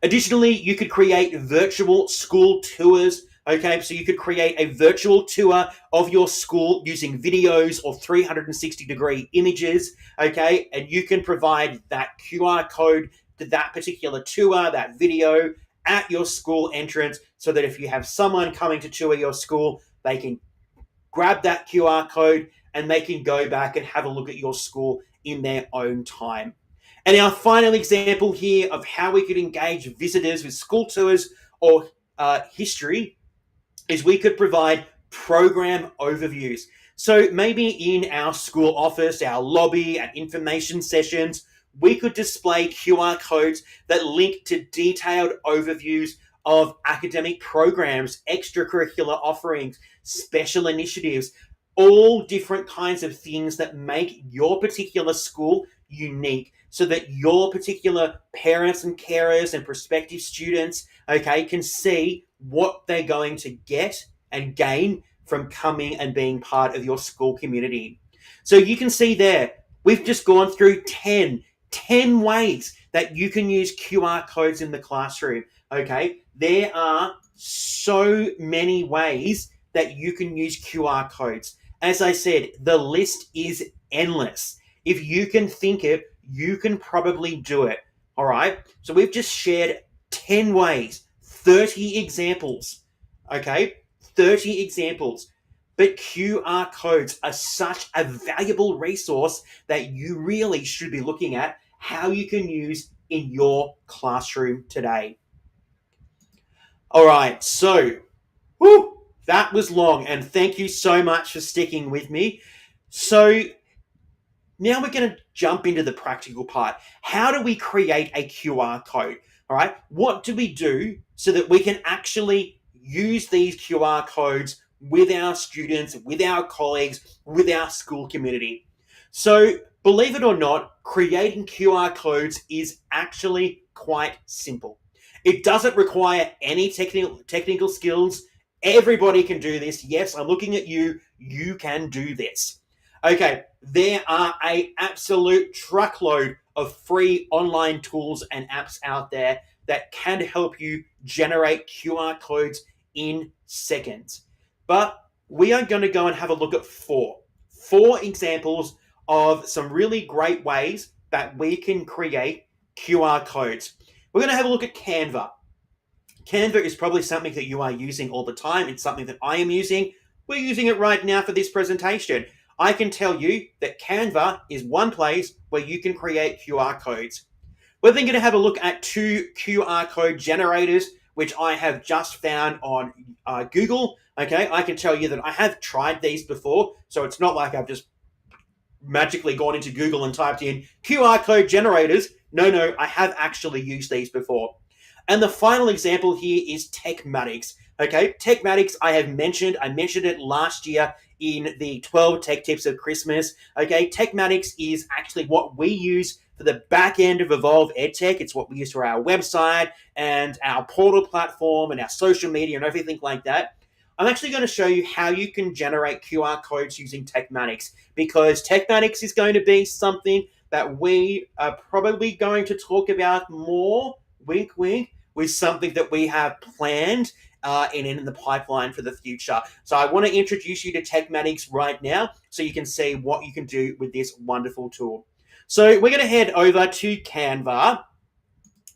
Additionally, you could create virtual school tours. Okay, so you could create a virtual tour of your school using videos or 360-degree images. Okay, and you can provide that QR code to that particular tour, that video, at your school entrance, so that if you have someone coming to tour your school, they can grab that QR code and they can go back and have a look at your school in their own time. And our final example here of how we could engage visitors with school tours or history is we could provide program overviews. So maybe in our school office, our lobby, and information sessions, we could display QR codes that link to detailed overviews of academic programs, extracurricular offerings, special initiatives, all different kinds of things that make your particular school unique, so that your particular parents and carers and prospective students, okay, can see what they're going to get and gain from coming and being part of your school community. So you can see there, we've just gone through 10 ways that you can use QR codes in the classroom, okay? There are so many ways that you can use QR codes. As I said, the list is endless. If you can think it, you can probably do it, all right? So we've just shared 10 ways, 30 examples, okay? 30 examples. But QR codes are such a valuable resource that you really should be looking at how you can use in your classroom today. All right, so that was long, and thank you so much for sticking with me. So now we're going to jump into the practical part. How do we create a QR code? All right, what do we do so that we can actually use these QR codes with our students, with our colleagues, with our school community? So believe it or not, creating QR codes is actually quite simple. It doesn't require any technical skills. Everybody can do this. Yes, I'm looking at you. You can do this. Okay, there are an absolute truckload of free online tools and apps out there that can help you generate QR codes in seconds. But we are going to go and have a look at four examples of some really great ways that we can create QR codes. We're going to have a look at Canva. Canva is probably something that you are using all the time. It's something that I am using. We're using it right now for this presentation. I can tell you that Canva is one place where you can create QR codes. We're then going to have a look at 2 QR code generators, which I have just found on Google. Okay, I can tell you that I have tried these before, so it's not like I've just magically gone into Google and typed in QR code generators. No, I have actually used these before. And the final example here is Techmatics. Okay, Techmatics I mentioned it last year in the 12 Tech Tips of Christmas. Okay, Techmatics is actually what we use for the back end of Evolve EdTech. It's what we use for our website and our portal platform and our social media and everything like that. I'm actually going to show you how you can generate QR codes using Techmatics, because Techmatics is going to be something that we are probably going to talk about more, wink, wink, with something that we have planned in the pipeline for the future. So I want to introduce you to Techmatics right now so you can see what you can do with this wonderful tool. So we're going to head over to Canva.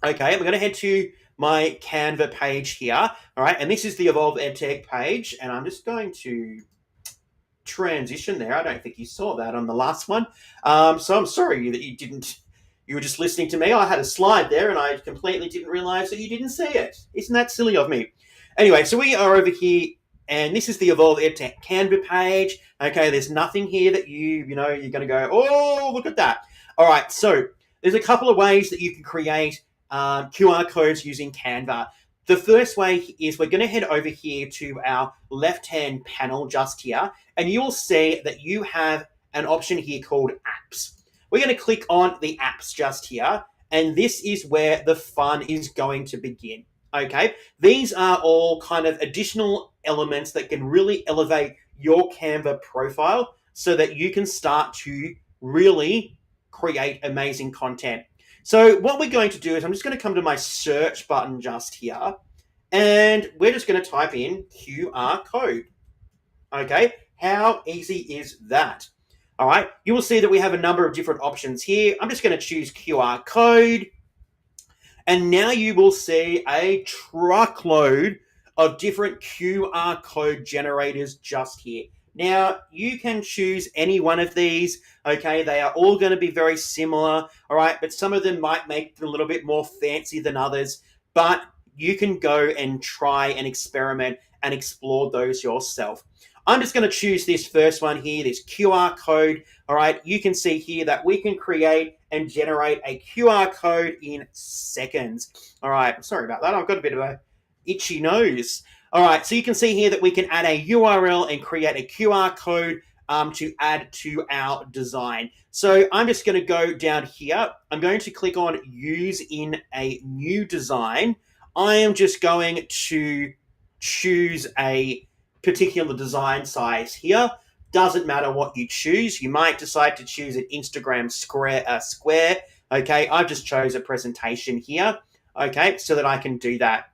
Okay, we're going to head to my Canva page here. All right, and this is the Evolve EdTech page, and I'm just going to transition there. I don't think you saw that on the last one. So I'm sorry that you didn't. You were just listening to me. I had a slide there, and I completely didn't realize that you didn't see it. Isn't that silly of me? Anyway, so we are over here, and this is the Evolve EdTech Canva page. Okay, there's nothing here that you're going to go, oh, look at that. All right, so there's a couple of ways that you can create QR codes using Canva. The first way is we're going to head over here to our left-hand panel just here, and you'll see that you have an option here called Apps. We're going to click on the Apps just here, and this is where the fun is going to begin. Okay, these are all kind of additional elements that can really elevate your Canva profile so that you can start to really create amazing content. So what we're going to do is I'm just going to come to my search button just here, and we're just going to type in QR code. Okay, how easy is that? All right, you will see that we have a number of different options here. I'm just going to choose QR code. And now you will see a truckload of different QR code generators just here. Now, you can choose any one of these, okay? They are all going to be very similar, all right? But some of them might make it a little bit more fancy than others. But you can go and try and experiment and explore those yourself. I'm just going to choose this first one here, this QR code. All right, you can see here that we can create and generate a QR code in seconds. All right, sorry about that. I've got a bit of a itchy nose. All right, so you can see here that we can add a URL and create a QR code to add to our design. So I'm just going to go down here. I'm going to click on Use in a New Design. I am just going to choose a particular design size here. Doesn't matter what you choose. You might decide to choose an Instagram square. Okay, I've just chose a presentation here. Okay, so that I can do that.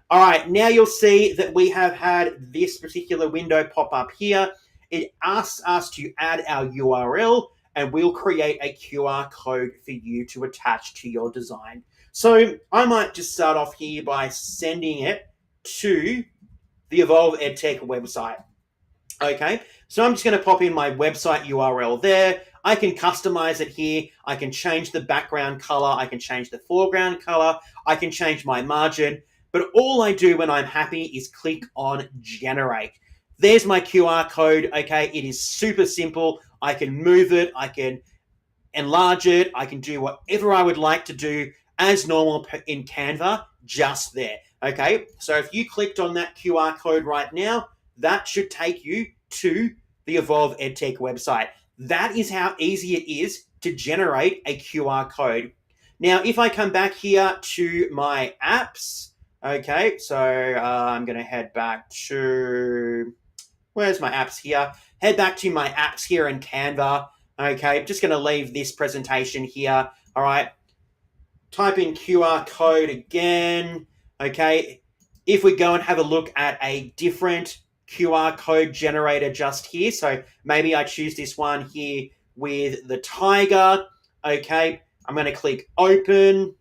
All right, now you'll see that we have had this particular window pop up here. It asks us to add our URL, and we'll create a QR code for you to attach to your design. So I might just start off here by sending it to the Evolve EdTech website. Okay, so I'm just going to pop in my website URL there. I can customize it here. I can change the background color. I can change the foreground color. I can change my margin. But all I do when I'm happy is click on generate. There's my QR code. Okay, it is super simple. I can move it. I can enlarge it. I can do whatever I would like to do as normal in Canva, just there. Okay, so if you clicked on that QR code right now, that should take you to the Evolve EdTech website. That is how easy it is to generate a QR code. Now, if I come back here to my apps, okay, so I'm going to head back to, where's my apps here? Head back to my apps here in Canva. Okay, just going to leave this presentation here. All right, type in QR code again. Okay, if we go and have a look at a different QR code generator just here, so maybe I choose this one here with the tiger. Okay, I'm going to click open.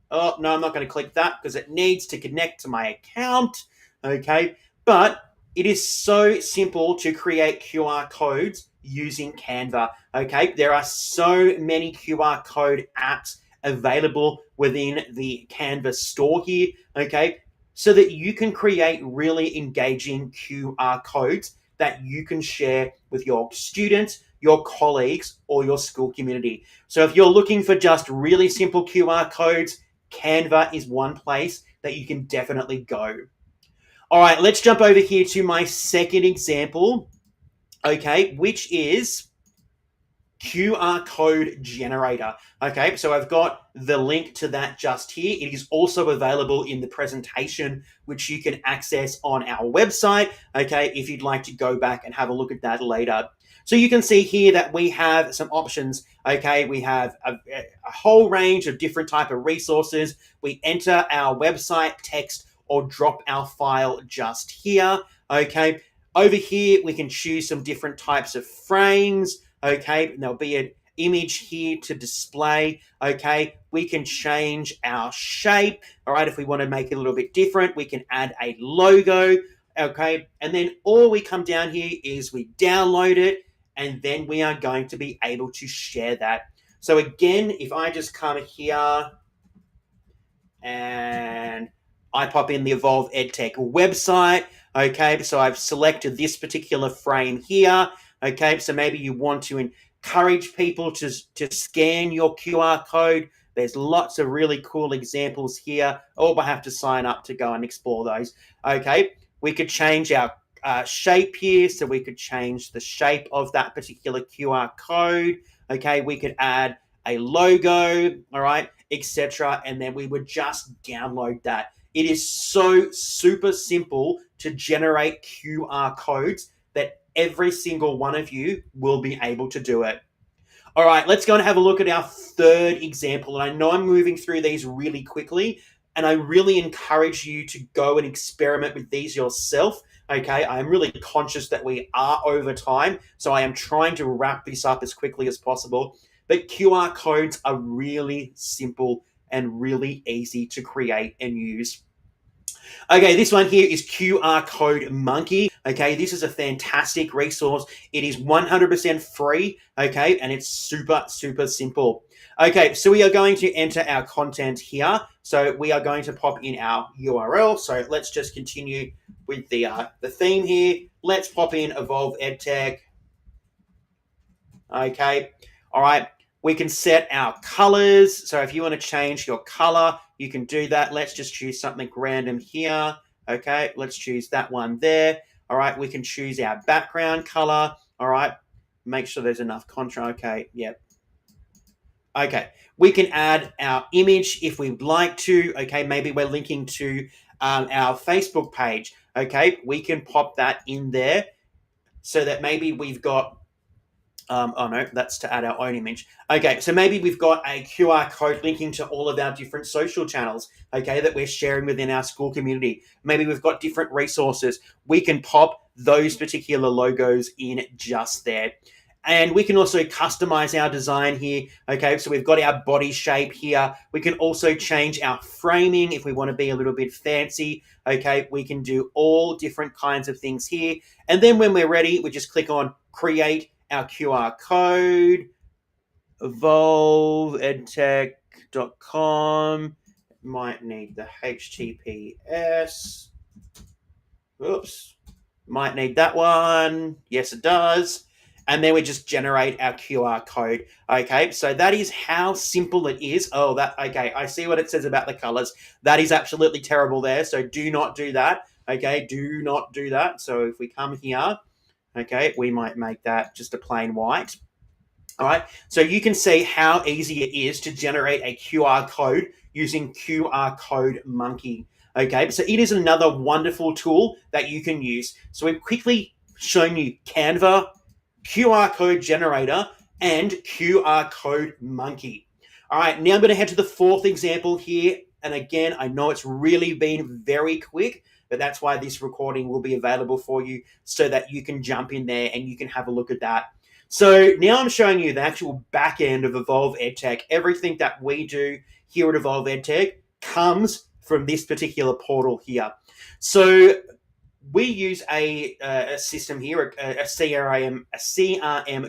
Oh, no, I'm not going to click that because it needs to connect to my account. Okay, but it is so simple to create QR codes using Canva. Okay, there are so many QR code apps available within the Canva store here, okay, so that you can create really engaging QR codes that you can share with your students, your colleagues, or your school community. So if you're looking for just really simple QR codes, Canva is one place that you can definitely go. All right, let's jump over here to my second example, okay, which is QR code generator. Okay, so I've got the link to that just here. It is also available in the presentation, which you can access on our website, okay, if you'd like to go back and have a look at that later. So you can see here that we have some options, okay? We have a whole range of different type of resources. We enter our website text or drop our file just here, okay? Over here, we can choose some different types of frames, okay? And there'll be an image here to display, okay? We can change our shape, all right? If we want to make it a little bit different, we can add a logo, okay? And then all we come down here is we download it, and then we are going to be able to share that. So again, if I just come here and I pop in the Evolve EdTech website, okay, so I've selected this particular frame here, okay, so maybe you want to encourage people to scan your QR code. There's lots of really cool examples here. Oh, I have to sign up to go and explore those. Okay, we could change our shape here, so we could change the shape of that particular QR code. Okay, we could add a logo, all right, etc., and then we would just download that. It is so super simple to generate QR codes that every single one of you will be able to do it. All right, let's go and have a look at our third example. And I know I'm moving through these really quickly, and I really encourage you to go and experiment with these yourself. Okay, I'm really conscious that we are over time, so I am trying to wrap this up as quickly as possible. But QR codes are really simple and really easy to create and use. Okay, this one here is QR Code Monkey. Okay, this is a fantastic resource. It is 100% free, okay, and it's super, super simple. Okay, so we are going to enter our content here. So we are going to pop in our URL. So let's just continue with the theme here. Let's pop in Evolve EdTech. Okay, all right. We can set our colors. So if you want to change your color, you can do that. Let's just choose something random here. Okay, let's choose that one there. All right, we can choose our background color. All right, make sure there's enough contrast. Okay, yep. Okay, we can add our image if we'd like to. Okay, maybe we're linking to our Facebook page. Okay, we can pop that in there so that maybe we've got oh no, that's to add our own image. Okay, so maybe we've got a QR code linking to all of our different social channels, okay, that we're sharing within our school community. Maybe we've got different resources. We can pop those particular logos in just there. And we can also customize our design here. Okay, so we've got our body shape here. We can also change our framing if we want to be a little bit fancy. Okay, we can do all different kinds of things here. And then when we're ready, we just click on create our QR code, evolveedtech.com. Might need the HTTPS. Oops. Might need that one. Yes, it does. And then we just generate our QR code. Okay, so that is how simple it is. Oh, okay, I see what it says about the colors. That is absolutely terrible there. So do not do that. Okay, do not do that. So if we come here, okay, we might make that just a plain white. All right, so you can see how easy it is to generate a QR code using QR Code Monkey. Okay, so it is another wonderful tool that you can use. So we've quickly shown you Canva, QR Code Generator, and QR Code Monkey. All right, now I'm going to head to the fourth example here. And again, I know it's really been very quick, but that's why this recording will be available for you so that you can jump in there and you can have a look at that. So now I'm showing you the actual back end of Evolve EdTech. Everything that we do here at Evolve EdTech comes from this particular portal here. So we use a system here, a CRM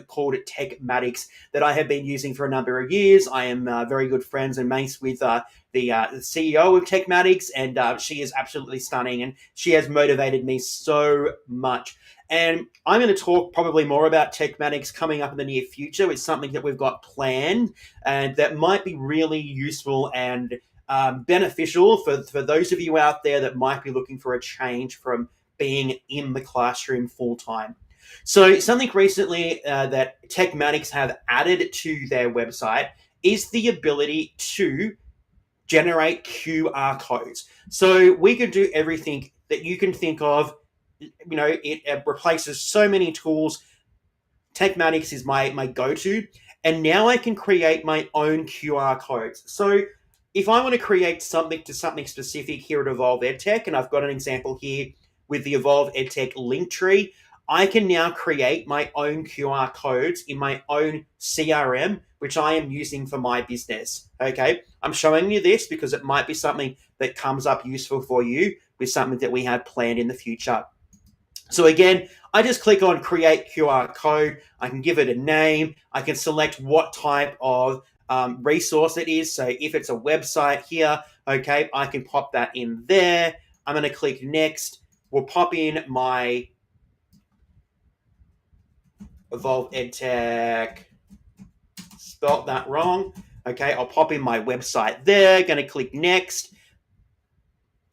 called Techmatics that I have been using for a number of years. I am very good friends and mates with the CEO of Techmatics, and she is absolutely stunning, and she has motivated me so much. And I'm going to talk probably more about Techmatics coming up in the near future. It's something that we've got planned and that might be really useful and beneficial for those of you out there that might be looking for a change from being in the classroom full time. So something recently that Techmatics have added to their website is the ability to generate QR codes. So we can do everything that you can think of. It replaces so many tools. Techmatics is my go-to, and now I can create my own QR codes. So if I want to create something to something specific here at Evolve EdTech, and I've got an example here with the Evolve EdTech link tree, I can now create my own QR codes in my own CRM, which I am using for my business. Okay, I'm showing you this because it might be something that comes up useful for you with something that we have planned in the future. So again, I just click on create QR code. I can give it a name. I can select what type of resource it is. So if it's a website here, okay, I can pop that in there. I'm going to click next. We'll pop in my Evolve EdTech. Spelt that wrong. Okay, I'll pop in my website there. Going to click next.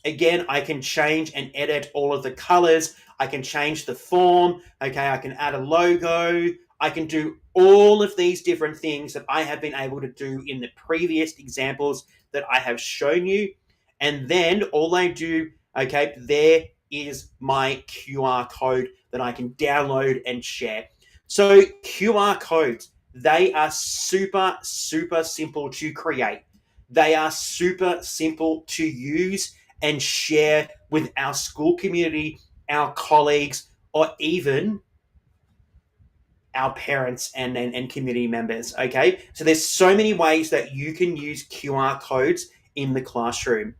Again, I can change and edit all of the colors. I can change the form. Okay, I can add a logo. I can do all of these different things that I have been able to do in the previous examples that I have shown you. And then all I do, okay, there is my QR code that I can download and share. So QR codes, they are super, super simple to create. They are super simple to use and share with our school community, our colleagues, or even our parents and community members. Okay, so there's so many ways that you can use QR codes in the classroom.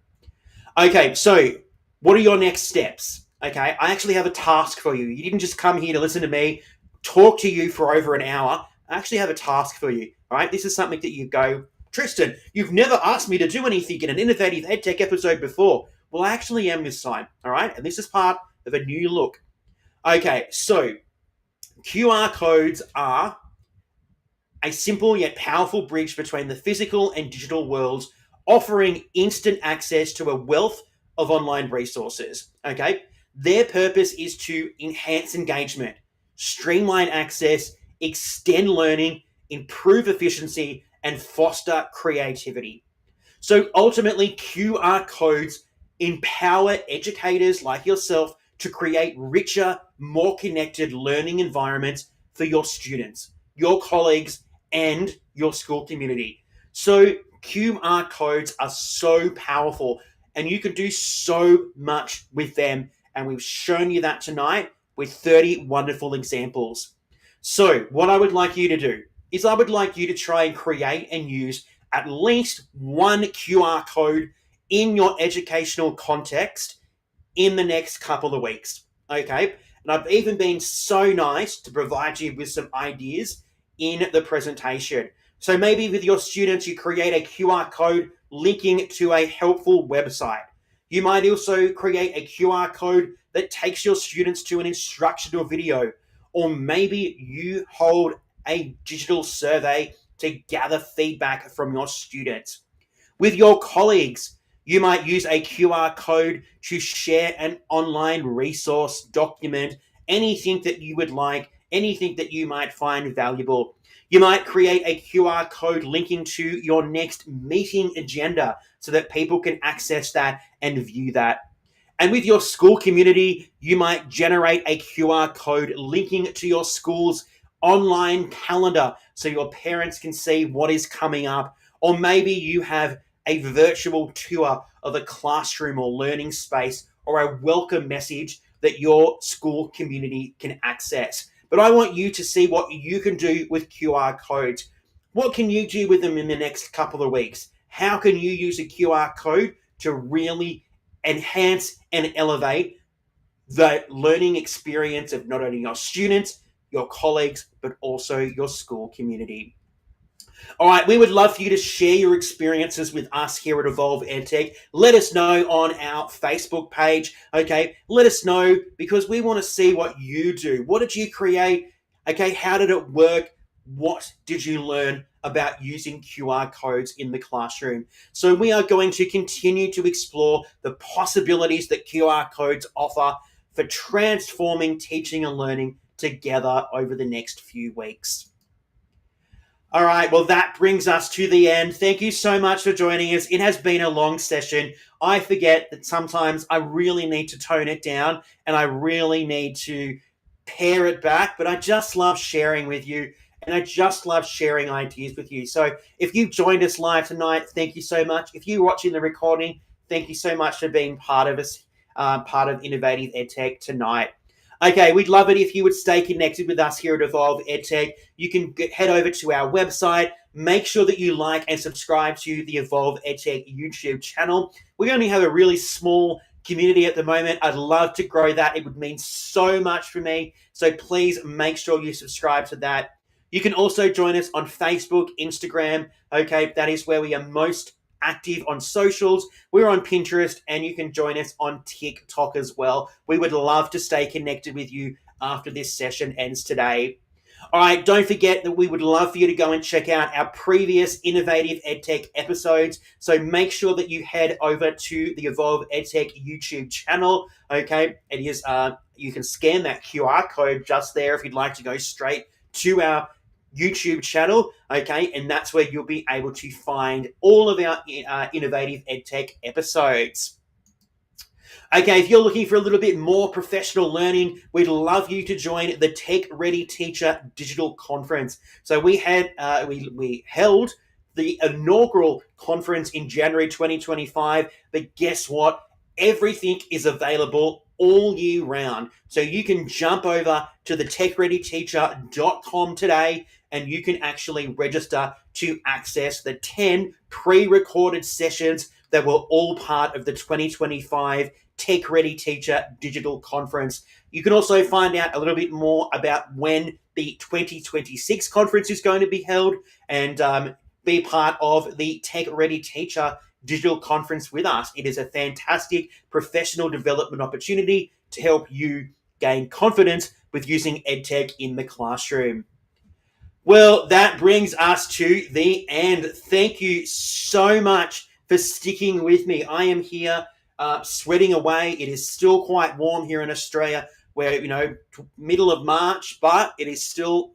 Okay, so what are your next steps? Okay, I actually have a task for you. You didn't just come here to listen to me talk to you for over an hour. I actually have a task for you. All right, this is something that you go, Tristan, you've never asked me to do anything in an Innovative EdTech episode before. Well, I actually am this time. All right, and this is part of a new look. Okay, so QR codes are a simple yet powerful bridge between the physical and digital worlds, offering instant access to a wealth of online resources. Okay, their purpose is to enhance engagement, streamline access, extend learning, improve efficiency, and foster creativity. So ultimately, QR codes empower educators like yourself to create richer, more connected learning environments for your students, your colleagues, and your school community. So QR codes are so powerful and you can do so much with them. And we've shown you that tonight with 30 wonderful examples. So what I would like you to do is I would like you to try and create and use at least one QR code in your educational context in the next couple of weeks. Okay. And I've even been so nice to provide you with some ideas in the presentation. So maybe with your students, you create a QR code linking to a helpful website. You might also create a QR code that takes your students to an instructional video, or maybe you hold a digital survey to gather feedback from your students. With your colleagues, you might use a QR code to share an online resource, document, anything that you would like, anything that you might find valuable. You might create a QR code linking to your next meeting agenda so that people can access that and view that. And with your school community, you might generate a QR code linking to your school's online calendar so your parents can see what is coming up. Or maybe you have a virtual tour of a classroom or learning space or a welcome message that your school community can access. But I want you to see what you can do with QR codes. What can you do with them in the next couple of weeks? How can you use a QR code to really enhance and elevate the learning experience of not only your students, your colleagues, but also your school community? All right, we would love for you to share your experiences with us here at Evolve EdTech. Let us know on our Facebook page, okay? Let us know because we want to see what you do. What did you create? Okay, how did it work? What did you learn about using QR codes in the classroom? So we are going to continue to explore the possibilities that QR codes offer for transforming teaching and learning together over the next few weeks. All right, well, that brings us to the end. Thank you so much for joining us. It has been a long session. I forget that sometimes I really need to tone it down and I really need to pare it back, but I just love sharing with you and I just love sharing ideas with you. So if you've joined us live tonight, thank you so much. If you're watching the recording, thank you so much for being part of us, part of Innovative EdTech tonight. Okay, we'd love it if you would stay connected with us here at Evolve EdTech. You can head over to our website. Make sure that you like and subscribe to the Evolve EdTech YouTube channel. We only have a really small community at the moment. I'd love to grow that. It would mean so much for me. So please make sure you subscribe to that. You can also join us on Facebook, Instagram. Okay, that is where we are most active on socials. We're on Pinterest, and you can join us on TikTok as well. We would love to stay connected with you after this session ends today. All right, don't forget that we would love for you to go and check out our previous Innovative EdTech episodes. So make sure that you head over to the Evolve EdTech YouTube channel. Okay, it is you can scan that QR code just there if you'd like to go straight to our YouTube channel, okay, and that's where you'll be able to find all of our Innovative EdTech episodes. Okay, if you're looking for a little bit more professional learning, we'd love you to join the Tech Ready Teacher Digital Conference. So we held the inaugural conference in January 2025, but guess what? Everything is available all year round. So you can jump over to the techreadyteacher.com today and you can actually register to access the 10 pre-recorded sessions that were all part of the 2025 Tech Ready Teacher Digital Conference. You can also find out a little bit more about when the 2026 conference is going to be held and be part of the Tech Ready Teacher Digital Conference with us. It is a fantastic professional development opportunity to help you gain confidence with using EdTech in the classroom. Well, that brings us to the end. Thank you so much for sticking with me. I am here sweating away. It is still quite warm here in Australia. We're, middle of March, but it is still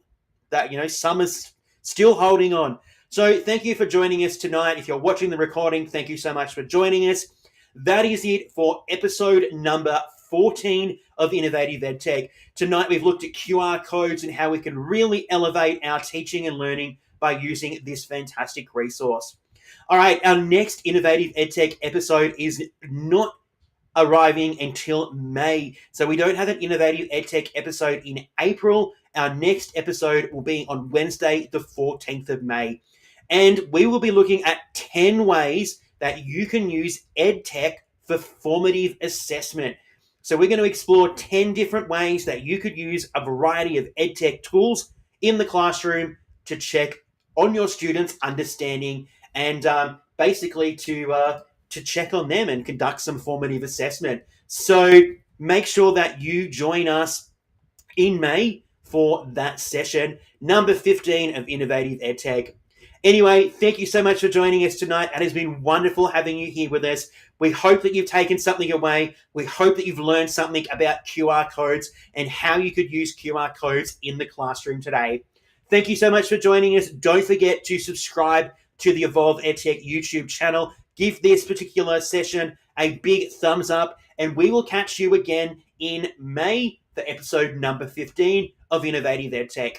that, summer's still holding on. So thank you for joining us tonight. If you're watching the recording, thank you so much for joining us. That is it for episode number 14 of Innovative EdTech. Tonight we've looked at QR codes and how we can really elevate our teaching and learning by using this fantastic resource. All right, our next Innovative EdTech episode is not arriving until May. So we don't have an Innovative EdTech episode in April. Our next episode will be on Wednesday, the 14th of May. And we will be looking at 10 ways that you can use EdTech for formative assessment. So we're going to explore 10 different ways that you could use a variety of EdTech tools in the classroom to check on your students' understanding and basically to check on them and conduct some formative assessment. So make sure that you join us in May for that session, number 15 of Innovative EdTech. Anyway, thank you so much for joining us tonight. It has been wonderful having you here with us. We hope that you've taken something away. We hope that you've learned something about QR codes and how you could use QR codes in the classroom today. Thank you so much for joining us. Don't forget to subscribe to the Evolve EdTech YouTube channel. Give this particular session a big thumbs up, and we will catch you again in May for episode number 15 of Innovative EdTech.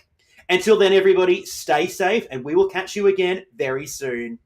Until then, everybody, stay safe, and we will catch you again very soon.